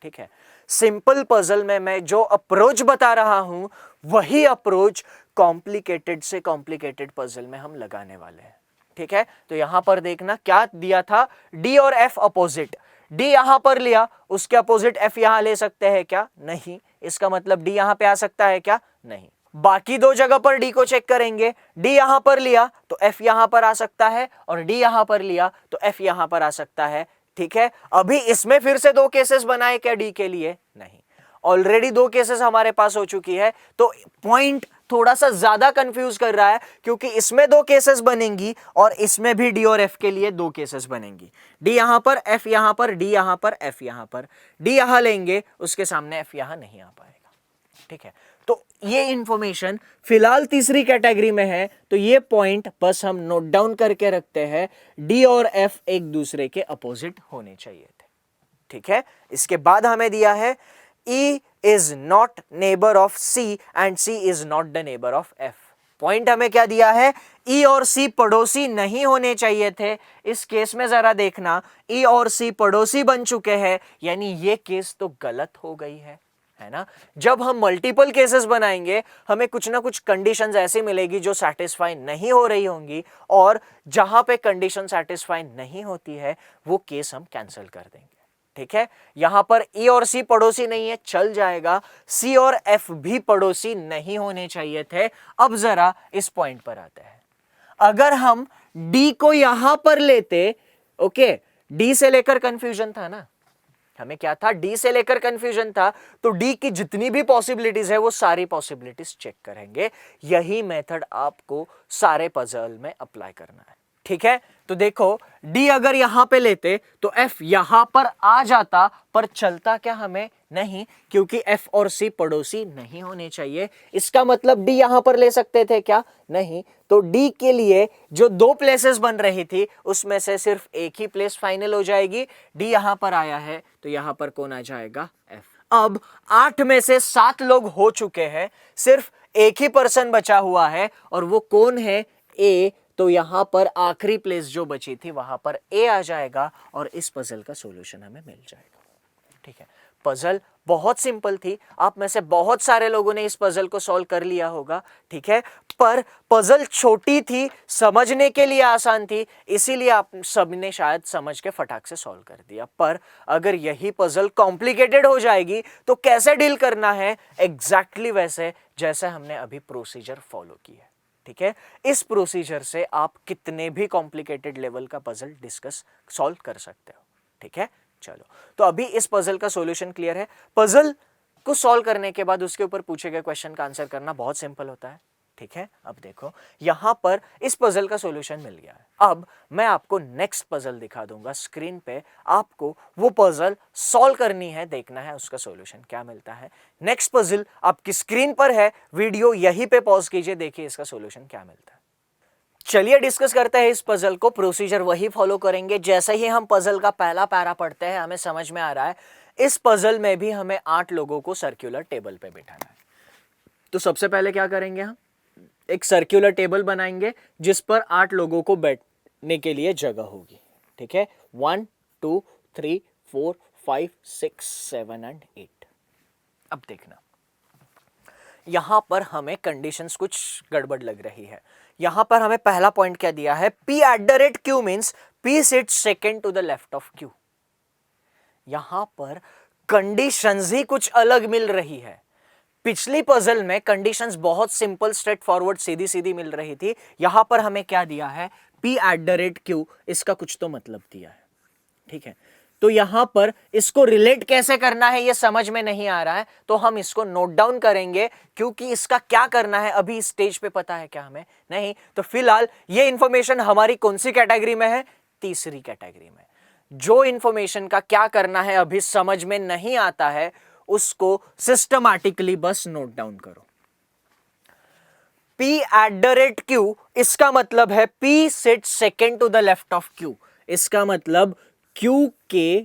ठीक है, सिंपल पजल में मैं जो अप्रोच बता रहा हूं वही अप्रोच कॉम्प्लिकेटेड से कॉम्प्लिकेटेड पजल में हम लगाने वाले हैं। ठीक है, तो यहां पर देखना क्या दिया था, D और F अपोजिट। D यहां पर लिया, उसके अपोजिट F यहां ले सकते हैं क्या, नहीं। इसका मतलब D यहां पे आ सकता है क्या, नहीं। बाकी दो जगह पर D को चेक करेंगे, D यहां पर लिया तो F यहां पर आ सकता है और D यहां पर लिया तो F यहां पर आ सकता है। ठीक है, अभी इसमें फिर से दो केसेस बनाए क्या D के लिए, नहीं। ऑलरेडी दो केसेस हमारे पास हो चुकी है, तो पॉइंट थोड़ा सा ज्यादा कंफ्यूज कर रहा है क्योंकि इसमें दो केसेस बनेंगी और इसमें भी D और F के लिए दो केसेस बनेंगी। D यहां पर, F यहां पर, D यहां पर, F यहां पर। D यहां लेंगे, उसके सामने F यहां नहीं आ पाएगा। ठीक है, तो ये इंफॉर्मेशन फिलहाल तीसरी कैटेगरी में है, तो ये पॉइंट बस हम नोट डाउन करके रखते हैं, D और F एक दूसरे के अपोजिट होने चाहिए थे। ठीक है, इसके बाद हमें दिया है E is not neighbor of C and C is not the neighbor of F। Point हमें क्या दिया है, E और C पड़ोसी नहीं होने चाहिए थे। इस केस में जरा देखना, E और C पड़ोसी बन चुके हैं, यानी ये केस तो गलत हो गई है ना। जब हम मल्टीपल केसेस बनाएंगे हमें कुछ ना कुछ कंडीशंस ऐसी मिलेगी जो सेटिस्फाई नहीं हो रही होंगी, और जहां पे कंडीशन सेटिस्फाई नहीं होती है वो केस हम कैंसिल कर देंगे। ठीक है, यहां पर ए और सी पड़ोसी नहीं है, चल जाएगा, सी और एफ भी पड़ोसी नहीं होने चाहिए थे। अब जरा इस पॉइंट पर आते हैं, अगर हम डी को यहां पर लेते, ओके, डी से लेकर कंफ्यूजन था ना, हमें क्या था, डी से लेकर कंफ्यूजन था, तो डी की जितनी भी पॉसिबिलिटीज है वो सारी पॉसिबिलिटीज चेक करेंगे। यही मेथड आपको सारे पजल में अप्लाई करना है, ठीक है। तो देखो, डी अगर यहां पे लेते तो एफ यहां पर आ जाता, पर चलता क्या हमें, नहीं, क्योंकि एफ और सी पड़ोसी नहीं होने चाहिए। इसका मतलब डी यहां पर ले सकते थे क्या, नहीं, तो डी के लिए जो दो प्लेसेस बन रही थी उसमें से सिर्फ एक ही प्लेस फाइनल हो जाएगी। डी यहां पर आया है तो यहां पर कौन आ जाएगा, एफ। अब 8 में से 7 लोग हो चुके हैं, सिर्फ एक ही पर्सन बचा हुआ है और वो कौन है, ए। तो यहां पर आखिरी प्लेस जो बची थी वहां पर ए आ जाएगा और इस पजल का सॉल्यूशन हमें मिल जाएगा, ठीक है। पजल बहुत सिंपल थी, आप में से बहुत सारे लोगों ने इस पजल को सॉल्व कर लिया होगा, ठीक है, पर पजल छोटी थी, समझने के लिए आसान थी, इसीलिए आप सबने शायद समझ के फटाक से सॉल्व कर दिया। पर अगर यही पजल कॉम्प्लिकेटेड हो जाएगी तो कैसे डील करना है, एग्जैक्टली वैसे जैसे हमने अभी प्रोसीजर फॉलो की है, ठीक है। इस प्रोसीजर से आप कितने भी कॉम्प्लिकेटेड लेवल का पजल सॉल्व कर सकते हो, ठीक है। चलो, तो अभी इस पजल का सॉल्यूशन क्लियर है। पजल को सॉल्व करने के बाद उसके ऊपर पूछे गए क्वेश्चन का आंसर करना बहुत सिंपल होता है, ठीक है। अब देखो, यहां पर इस पजल का सॉल्यूशन मिल गया है। अब मैं आपको नेक्स्ट पजल दिखा दूंगा स्क्रीन पे, आपको वो पजल सॉल्व करनी है, देखना है उसका सॉल्यूशन क्या मिलता है। नेक्स्ट पजल आपकी स्क्रीन पर है, वीडियो यहीं पे पॉज कीजिए, देखिए इसका सॉल्यूशन क्या मिलता है। चलिए डिस्कस करते हैं इस पजल को। प्रोसीजर वही फॉलो करेंगे, जैसे ही हम पजल का पहला पैरा पढ़ते हैं हमें समझ में आ रहा है इस पजल में भी हमें 8 लोगों को सर्कुलर टेबल पे बिठाना है। तो सबसे पहले क्या करेंगे, हम एक सर्कुलर टेबल बनाएंगे जिस पर 8 लोगों को बैठने के लिए जगह होगी, ठीक है। 1 2 3 4 5 6 7 एंड 8। अब देखना, यहां पर हमें कंडीशंस कुछ गड़बड़ लग रही है। यहां पर हमें पहला पॉइंट क्या दिया है, P@Q means P sits second to the left of Q। यहां पर कंडीशंस ही कुछ अलग मिल रही है। पिछली पजल में कंडीशंस बहुत सिंपल, स्ट्रेट फॉरवर्ड, सीधी सीधी मिल रही थी। यहां पर हमें क्या दिया है, P@Q, इसका कुछ तो मतलब दिया है, ठीक है। तो यहां पर इसको रिलेट कैसे करना है ये समझ में नहीं आ रहा है, तो हम इसको नोट डाउन करेंगे, क्योंकि इसका क्या करना है अभी इस स्टेज पे पता है क्या हमें, नहीं। तो फिलहाल ये इंफॉर्मेशन हमारी कौन सी कैटेगरी में है, तीसरी कैटेगरी में। जो इंफॉर्मेशन का क्या करना है अभी समझ में नहीं आता है, उसको सिस्टमैटिकली बस नोट डाउन करो। P@Q, इसका मतलब है P sit second to the left of Q। इसका मतलब Q के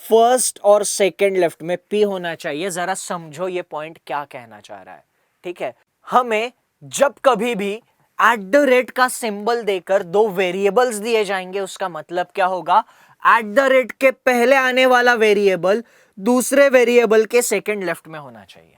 फर्स्ट और सेकेंड लेफ्ट में P होना चाहिए। जरा समझो ये पॉइंट क्या कहना चाह रहा है, ठीक है। हमें जब कभी भी @ का सिंबल देकर दो वेरिएबल्स दिए जाएंगे, उसका मतलब क्या होगा, @ के पहले आने वाला वेरिएबल दूसरे वेरिएबल के सेकेंड लेफ्ट में होना चाहिए,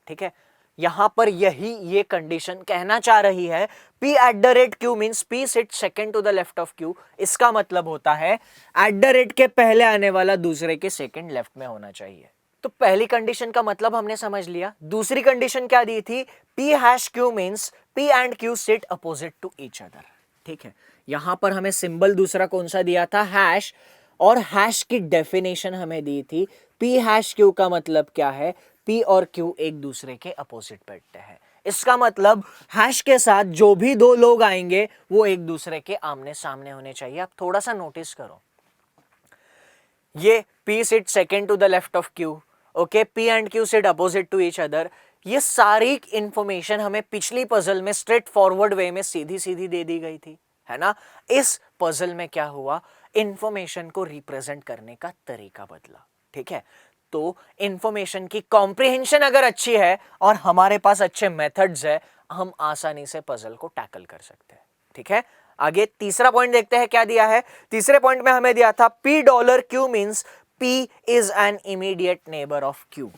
ठीक है। यहां पर यही ये कंडीशन कहना चाह रही है, P@Q means P sit second to the left of Q। इसका मतलब होता है @ के पहले आने वाला दूसरे के सेकेंड लेफ्ट में होना चाहिए। तो पहली कंडीशन का मतलब हमने समझ लिया। दूसरी कंडीशन क्या दी थी, P#Q means P and Q sit opposite to each other, ठीक है। यहां पर हमें सिंबल दूसरा कौन सा दिया था, हैश, और हैश की डेफिनेशन हमें दी थी। P#Q का मतलब क्या है, P और Q एक दूसरे के अपोजिट बैठते हैं। इसका मतलब हैश के साथ जो भी दो लोग आएंगे वो एक दूसरे के आमने सामने होने चाहिए। आप थोड़ा सा नोटिस करो, ये P sit second to the left of Q, okay, P and Q sit opposite to each other. ये सारी इंफॉर्मेशन हमें पिछली पजल में स्ट्रेट फॉरवर्ड वे में सीधी सीधी दे दी गई थी, है ना। इस पजल में क्या हुआ, इंफॉर्मेशन को रिप्रेजेंट करने का तरीका बदला, ठीक है। तो इंफॉर्मेशन की कॉम्प्रिहेंशन अगर अच्छी है और हमारे पास अच्छे मेथड्स है, हम आसानी से पजल को टैकल कर सकते हैं, ठीक है। आगे तीसरा पॉइंट देखते हैं क्या दिया है। तीसरे पॉइंट में हमें दिया था $Q means P is an immediate neighbour of Q,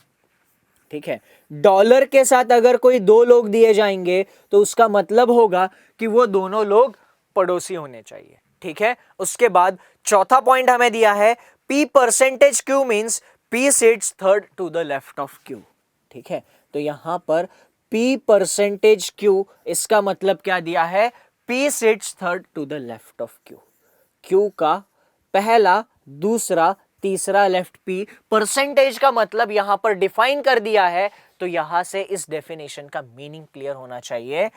ठीक है। डॉलर के साथ अगर कोई दो लोग दिए जाएंगे तो उसका मतलब होगा कि वो दोनों लोग पड़ोसी होने चाहिए, ठीक है। उसके बाद चौथा पॉइंट हमें दिया है P percentage Q means P sits third to the left of Q। ठीक है, तो यहां पर P परसेंटेज Q, इसका मतलब क्या दिया है, P sits third to the left of Q। Q का पहला, दूसरा, तीसरा लेफ्ट P। परसेंटेज का मतलब यहां पर डिफाइन कर दिया है, तो यहां से इस डेफिनेशन का मीनिंग क्लियर होना चाहिए।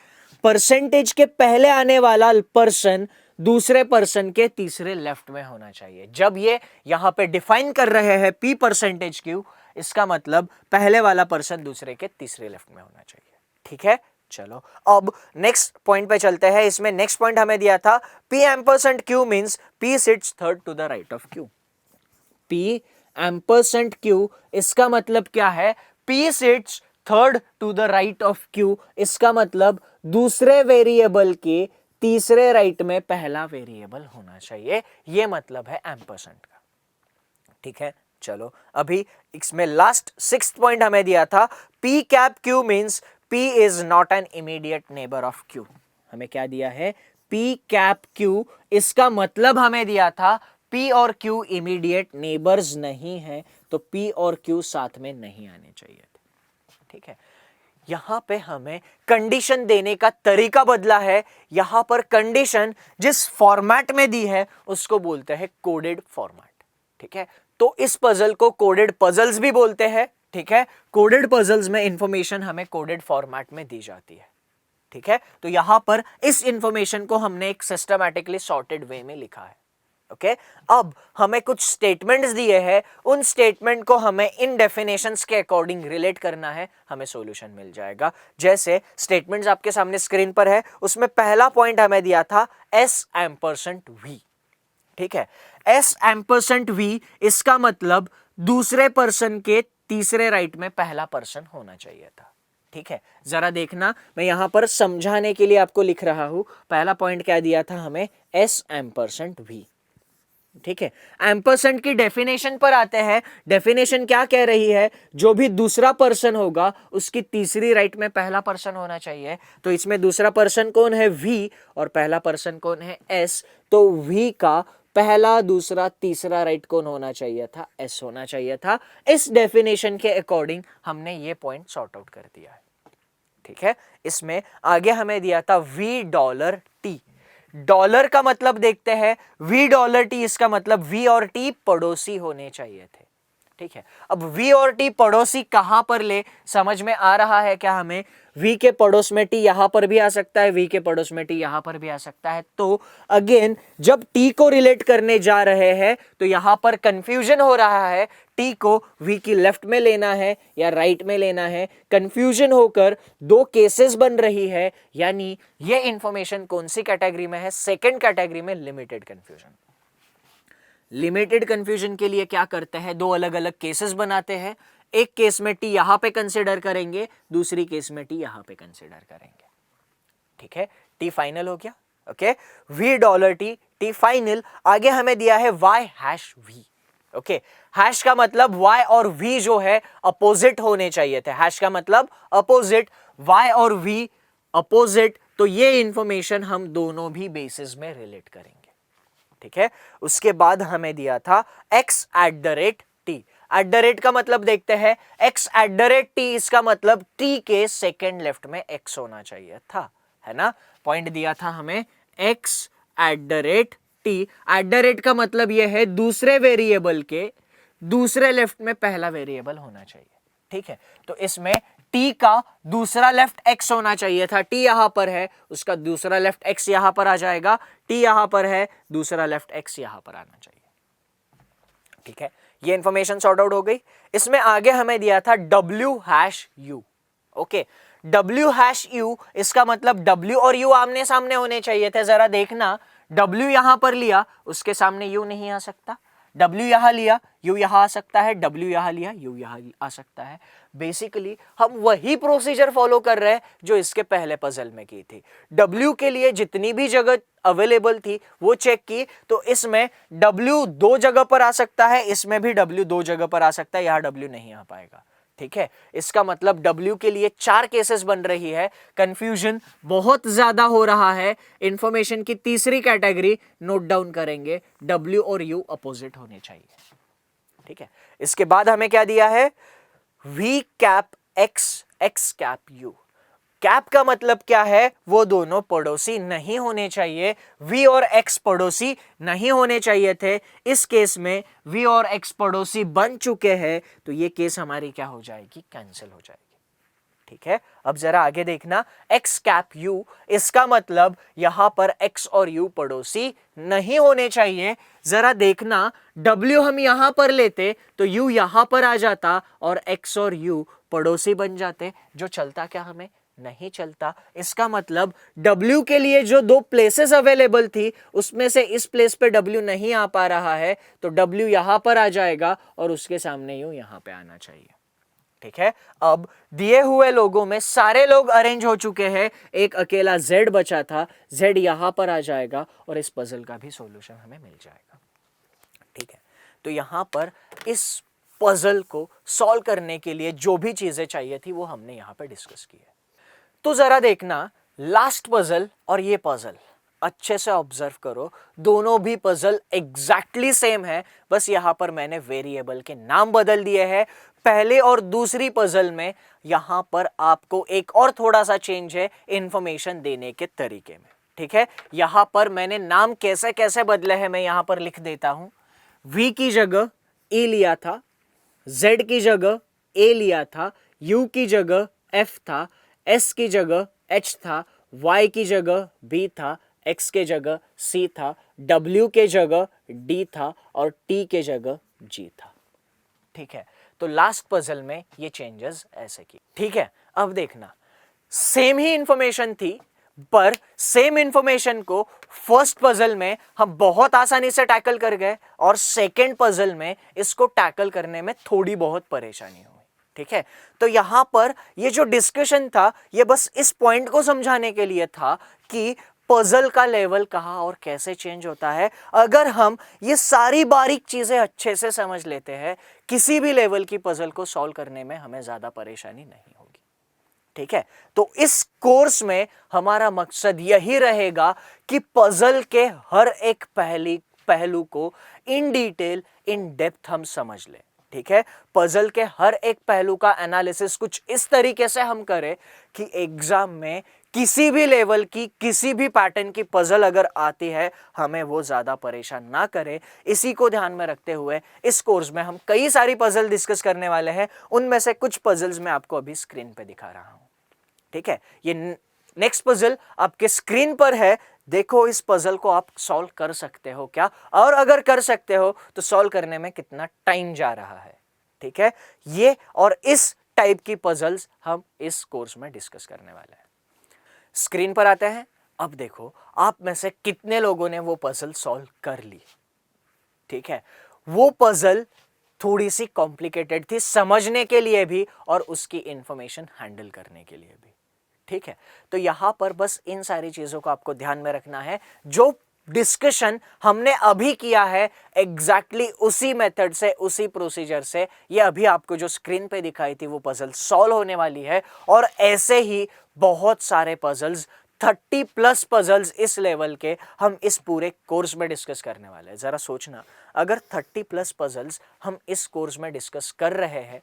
परसेंटेज के पहले आने वाला पर्सन दूसरे पर्सन के तीसरे लेफ्ट में होना चाहिए। जब ये यहां पे डिफाइन कर रहे हैं P परसेंटेज Q, इसका मतलब पहले वाला पर्सन दूसरे के तीसरे लेफ्ट में होना चाहिए। ठीक है, चलो अब नेक्स्ट पॉइंट पे चलते हैं। इसमें नेक्स्ट पॉइंट हमें दिया था P ampersand Q means P sits third to the right of Q। P ampersand Q, इसका मतलब क्या है, P sits third to the right of Q। इसका मतलब दूसरे वेरिएबल के तीसरे राइट में पहला वेरिएबल होना चाहिए, ये मतलब है एम्परसेंट का। ठीक है, चलो अभी इसमें लास्ट सिक्स्थ पॉइंट हमें दिया था P cap Q means P is not an immediate neighbour of Q। हमें क्या दिया है, P कैप Q, इसका मतलब हमें दिया था P और Q इमीडिएट नेबर्स नहीं है, तो P और Q साथ में नहीं आने चाहिए थे। ठीक है, यहां पे हमें कंडीशन देने का तरीका बदला है। यहां पर कंडीशन जिस फॉर्मेट में दी है उसको बोलते हैं कोडेड फॉर्मेट। ठीक है, तो इस पजल को कोडेड पजल्स भी बोलते हैं। ठीक है, कोडेड पजल्स में इंफॉर्मेशन हमें कोडेड फॉर्मेट में दी जाती है। ठीक है, तो यहां पर इस इंफॉर्मेशन को हमने एक सिस्टमैटिकली सॉर्टेड वे में लिखा है। ओके, अब हमें कुछ स्टेटमेंट्स दिए हैं, उन स्टेटमेंट को हमें इन डेफिनेशंस के अकॉर्डिंग रिलेट करना है, हमें सॉल्यूशन मिल जाएगा। जैसे स्टेटमेंट्स आपके सामने स्क्रीन पर है, उसमें पहला पॉइंट हमें दिया था S एम्परसेंट V। ठीक है, S एम्परसेंट V, इसका मतलब दूसरे पर्सन के तीसरे राइट में पहला पर्सन होना चाहिए था। ठीक है, जरा देखना, मैं यहां पर समझाने के लिए आपको लिख रहा हूं। पहला पॉइंट क्या दिया था हमें, S एम्परसेंट V। ठीक है, एम्परसेंट की डेफिनेशन पर आते हैं। डेफिनेशन क्या कह रही है, जो भी दूसरा पर्सन होगा उसकी तीसरी राइट में पहला पर्सन होना चाहिए। तो इसमें दूसरा पर्सन कौन है, V, और पहला पर्सन कौन है, S। तो V का पहला, दूसरा, तीसरा राइट कौन होना चाहिए था, S होना चाहिए था। इस डेफिनेशन के अकॉर्डिंग हमने ये पॉइंट सॉर्ट आउट कर दिया है। ठीक है, इसमें आगे हमें दिया था $V। डॉलर का मतलब देखते हैं, $V, इसका मतलब V और T पड़ोसी होने चाहिए थे। ठीक है, अब V और T पड़ोसी कहां पर ले, समझ में आ रहा है क्या हमें, V के पड़ोस में T यहां पर भी आ सकता है, V के पड़ोस में T यहां पर भी आ सकता है। तो अगेन जब T को रिलेट करने जा रहे हैं तो यहां पर कंफ्यूजन हो रहा है, T को V की लेफ्ट में लेना है या राइट में लेना है। कंफ्यूजन होकर दो केसेस बन रही है, यानी ये इंफॉर्मेशन कौन सी कैटेगरी में है, सेकंड कैटेगरी में, लिमिटेड कंफ्यूजन। लिमिटेड कंफ्यूजन के लिए क्या करते हैं, दो अलग अलग केसेस बनाते हैं। एक केस में T यहां पे कंसीडर करेंगे, दूसरी केस में T यहां पे कंसीडर करेंगे। ठीक है, T फाइनल हो गया। Okay, $V, T final. आगे हमें दिया है Y#V। ओके, हैश का मतलब Y और V जो है अपोजिट होने चाहिए थे। हैश का मतलब अपोजिट, Y और V अपोजिट। तो ये इंफॉर्मेशन हम दोनों भी बेसिस में रिलेट करेंगे। ठीक है, उसके बाद हमें दिया था X@T। एट द रेट का मतलब देखते हैं, X@T, इसका मतलब T के सेकेंड लेफ्ट में X होना चाहिए था, है ना। पॉइंट दिया था हमें X@T। एट द रेट का मतलब यह है दूसरे वेरिएबल के दूसरे लेफ्ट में पहला वेरिएबल होना चाहिए। ठीक है, तो इसमें T का दूसरा लेफ्ट X होना चाहिए था। T यहां पर है, उसका दूसरा लेफ्ट X यहां पर आ जाएगा। T यहां पर है, दूसरा लेफ्ट X यहां पर आना चाहिए। ठीक है, ये इंफॉर्मेशन सॉर्ट आउट हो गई। इसमें आगे हमें दिया था W#U। ओके, W#U, इसका मतलब W और U आमने सामने होने चाहिए थे। जरा देखना, W यहां पर लिया, उसके सामने U नहीं आ सकता। W यहां लिया, U यहां आ सकता है। W यहां लिया, U यहां आ सकता है। बेसिकली हम वही प्रोसीजर फॉलो कर रहे हैं जो इसके पहले पजल में की थी। W के लिए जितनी भी जगह अवेलेबल थी वो चेक की, तो इसमें W दो जगह पर आ सकता है, इसमें भी W दो जगह पर आ सकता है, यहां W नहीं आ पाएगा। ठीक है, इसका मतलब W के लिए 4 केसेस बन रही है। कंफ्यूजन बहुत ज्यादा हो रहा है। इंफॉर्मेशन की तीसरी कैटेगरी नोट डाउन करेंगे, W और U अपोजिट होने चाहिए। ठीक है, इसके बाद हमें क्या दिया है, v cap x, x cap u। Cap का मतलब क्या है, वो दोनों पड़ोसी नहीं होने चाहिए, v और x पड़ोसी नहीं होने चाहिए थे। इस केस में v और x पड़ोसी बन चुके हैं, तो ये केस हमारी क्या हो जाएगी, कैंसिल हो जाएगी। ठीक है, अब जरा आगे देखना, x कैप u, इसका मतलब यहां पर x और u पड़ोसी नहीं होने चाहिए। जरा देखना, w हम यहां पर लेते तो u यहां पर आ जाता और x और u पड़ोसी बन जाते, जो चलता क्या हमें नहीं चलता। इसका मतलब W के लिए जो दो प्लेसेस अवेलेबल थी उसमें से इस प्लेस पे W नहीं आ पा रहा है, तो W यहां पर आ जाएगा और उसके सामने U यहां पे आना चाहिए। ठीक है, अब दिए हुए लोगों में सारे लोग अरेंज हो चुके हैं, एक अकेला Z बचा था, Z यहां पर आ जाएगा और इस पजल का भी सॉल्यूशन हमें मिल जाएगा। ठीक है, तो यहां पर इस पजल को सॉल्व करने के लिए जो भी चीजें चाहिए थी वो हमने यहां पर डिस्कस की है। तो जरा देखना, लास्ट पजल और ये पजल अच्छे से ऑब्जर्व करो, दोनों भी पजल एग्जैक्टली सेम है, बस यहां पर मैंने वेरिएबल के नाम बदल दिए हैं। पहले और दूसरी पजल में यहां पर आपको एक और थोड़ा सा चेंज है इंफॉर्मेशन देने के तरीके में। ठीक है, यहां पर मैंने नाम कैसे कैसे बदले हैं मैं यहां पर लिख देता हूं। V की जगह E लिया था, Z की जगह A लिया था, U की जगह F था, S की जगह H था, Y की जगह B था, X के जगह C था, W के जगह D था और T के जगह G था। ठीक है, तो लास्ट पजल में ये चेंजेस ऐसे की। ठीक है, अब देखना, सेम ही इंफॉर्मेशन थी, पर सेम इंफॉर्मेशन को फर्स्ट पजल में हम बहुत आसानी से टैकल कर गए और सेकंड पजल में इसको टैकल करने में थोड़ी बहुत परेशानी हुई। ठीक है, तो यहां पर ये जो डिस्कशन था ये बस इस पॉइंट को समझाने के लिए था कि पजल का लेवल कहां और कैसे चेंज होता है। अगर हम ये सारी बारीक चीजें अच्छे से समझ लेते हैं, किसी भी लेवल की पजल को सॉल्व करने में हमें ज्यादा परेशानी नहीं होगी। ठीक है, तो इस कोर्स में हमारा मकसद यही रहेगा कि पजल के हर एक पहलू को इन डिटेल, इन डेप्थ हम समझ लें। ठीक है, पजल के हर एक पहलू का एनालिसिस कुछ इस तरीके से हम करें कि एग्जाम में किसी भी लेवल की, किसी भी पैटर्न की पजल अगर आती है हमें वो ज्यादा परेशान ना करे। इसी को ध्यान में रखते हुए इस कोर्स में हम कई सारी पजल डिस्कस करने वाले हैं, उनमें से कुछ पजल्स मैं आपको अभी स्क्रीन पे दिखा रहा हूं। ठीक है, ये नेक्स्ट पजल आपके स्क्रीन पर है, देखो इस पजल को आप सॉल्व कर सकते हो क्या, और अगर कर सकते हो तो सॉल्व करने में कितना टाइम जा रहा है। ठीक है, ये और इस टाइप की पजल्स हम इस कोर्स में डिस्कस करने वाले हैं। स्क्रीन पर आते हैं, अब देखो आप में से कितने लोगों ने वो पजल सॉल्व कर ली। ठीक है, वो पजल थोड़ी सी कॉम्प्लिकेटेड थी समझने के लिए भी और उसकी इंफॉर्मेशन हैंडल करने के लिए भी। ठीक है, तो यहां पर बस इन सारी चीजों को आपको ध्यान में रखना है। जो डिस्कशन हमने अभी किया है एग्जैक्टली उसी मेथड से, उसी प्रोसीजर से ये अभी आपको जो स्क्रीन पे दिखाई थी वो पजल सॉल्व होने वाली है। और ऐसे ही बहुत सारे पजल्स, 30+ पजल्स इस लेवल के हम इस पूरे कोर्स में डिस्कस करने वाले हैं। जरा सोचना, अगर 30+ पजल्स हम इस कोर्स में डिस्कस कर रहे हैं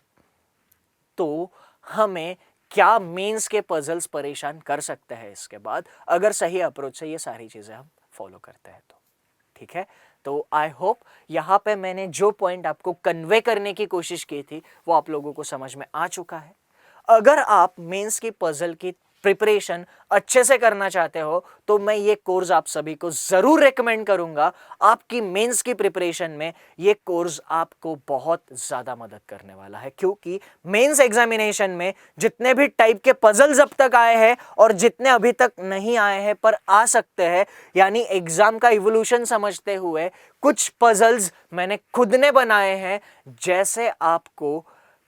तो हमें क्या मेंस के पजल्स परेशान कर सकते हैं इसके बाद, अगर सही अप्रोच से ये सारी चीजें हम फॉलो करते हैं तो। ठीक है, तो आई होप यहां पे मैंने जो पॉइंट आपको कन्वे करने की कोशिश की थी वो आप लोगों को समझ में आ चुका है। अगर आप मेंस की पजल की प्रिपरेशन अच्छे से करना चाहते हो तो मैं ये कोर्स आप सभी को जरूर रेकमेंड करूंगा। आपकी मेंस की प्रिपरेशन में ये कोर्स आपको बहुत ज्यादा मदद करने वाला है, क्योंकि मेंस एग्जामिनेशन में जितने भी टाइप के पजल्स अब तक आए हैं और जितने अभी तक नहीं आए हैं पर आ सकते हैं, यानी एग्जाम का इवोल्यूशन समझते हुए कुछ पजल्स मैंने खुद ने बनाए हैं। जैसे आपको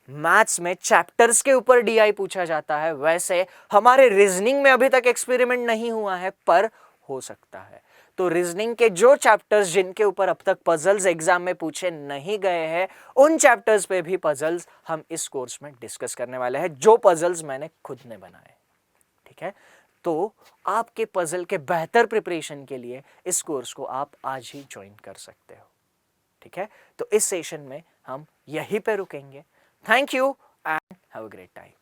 मैथ्स में चैप्टर्स के ऊपर डीआई पूछा जाता है, वैसे हमारे रीजनिंग में अभी तक एक्सपेरिमेंट नहीं हुआ है पर हो सकता है। तो रीजनिंग के जो चैप्टर्स जिनके ऊपर अब तक पजल्स एग्जाम में पूछे नहीं गए हैं, उन चैप्टर्स पे भी पजल्स हम इस कोर्स में डिस्कस करने वाले हैं, जो पजल्स मैंने खुद ने बनाए। ठीक है, तो आपके पजल के बेहतर प्रिपरेशन के लिए इस कोर्स को आप आज ही ज्वाइन कर सकते हो। ठीक है, तो इस सेशन में हम यहीं पे रुकेंगे। Thank you and have a great time.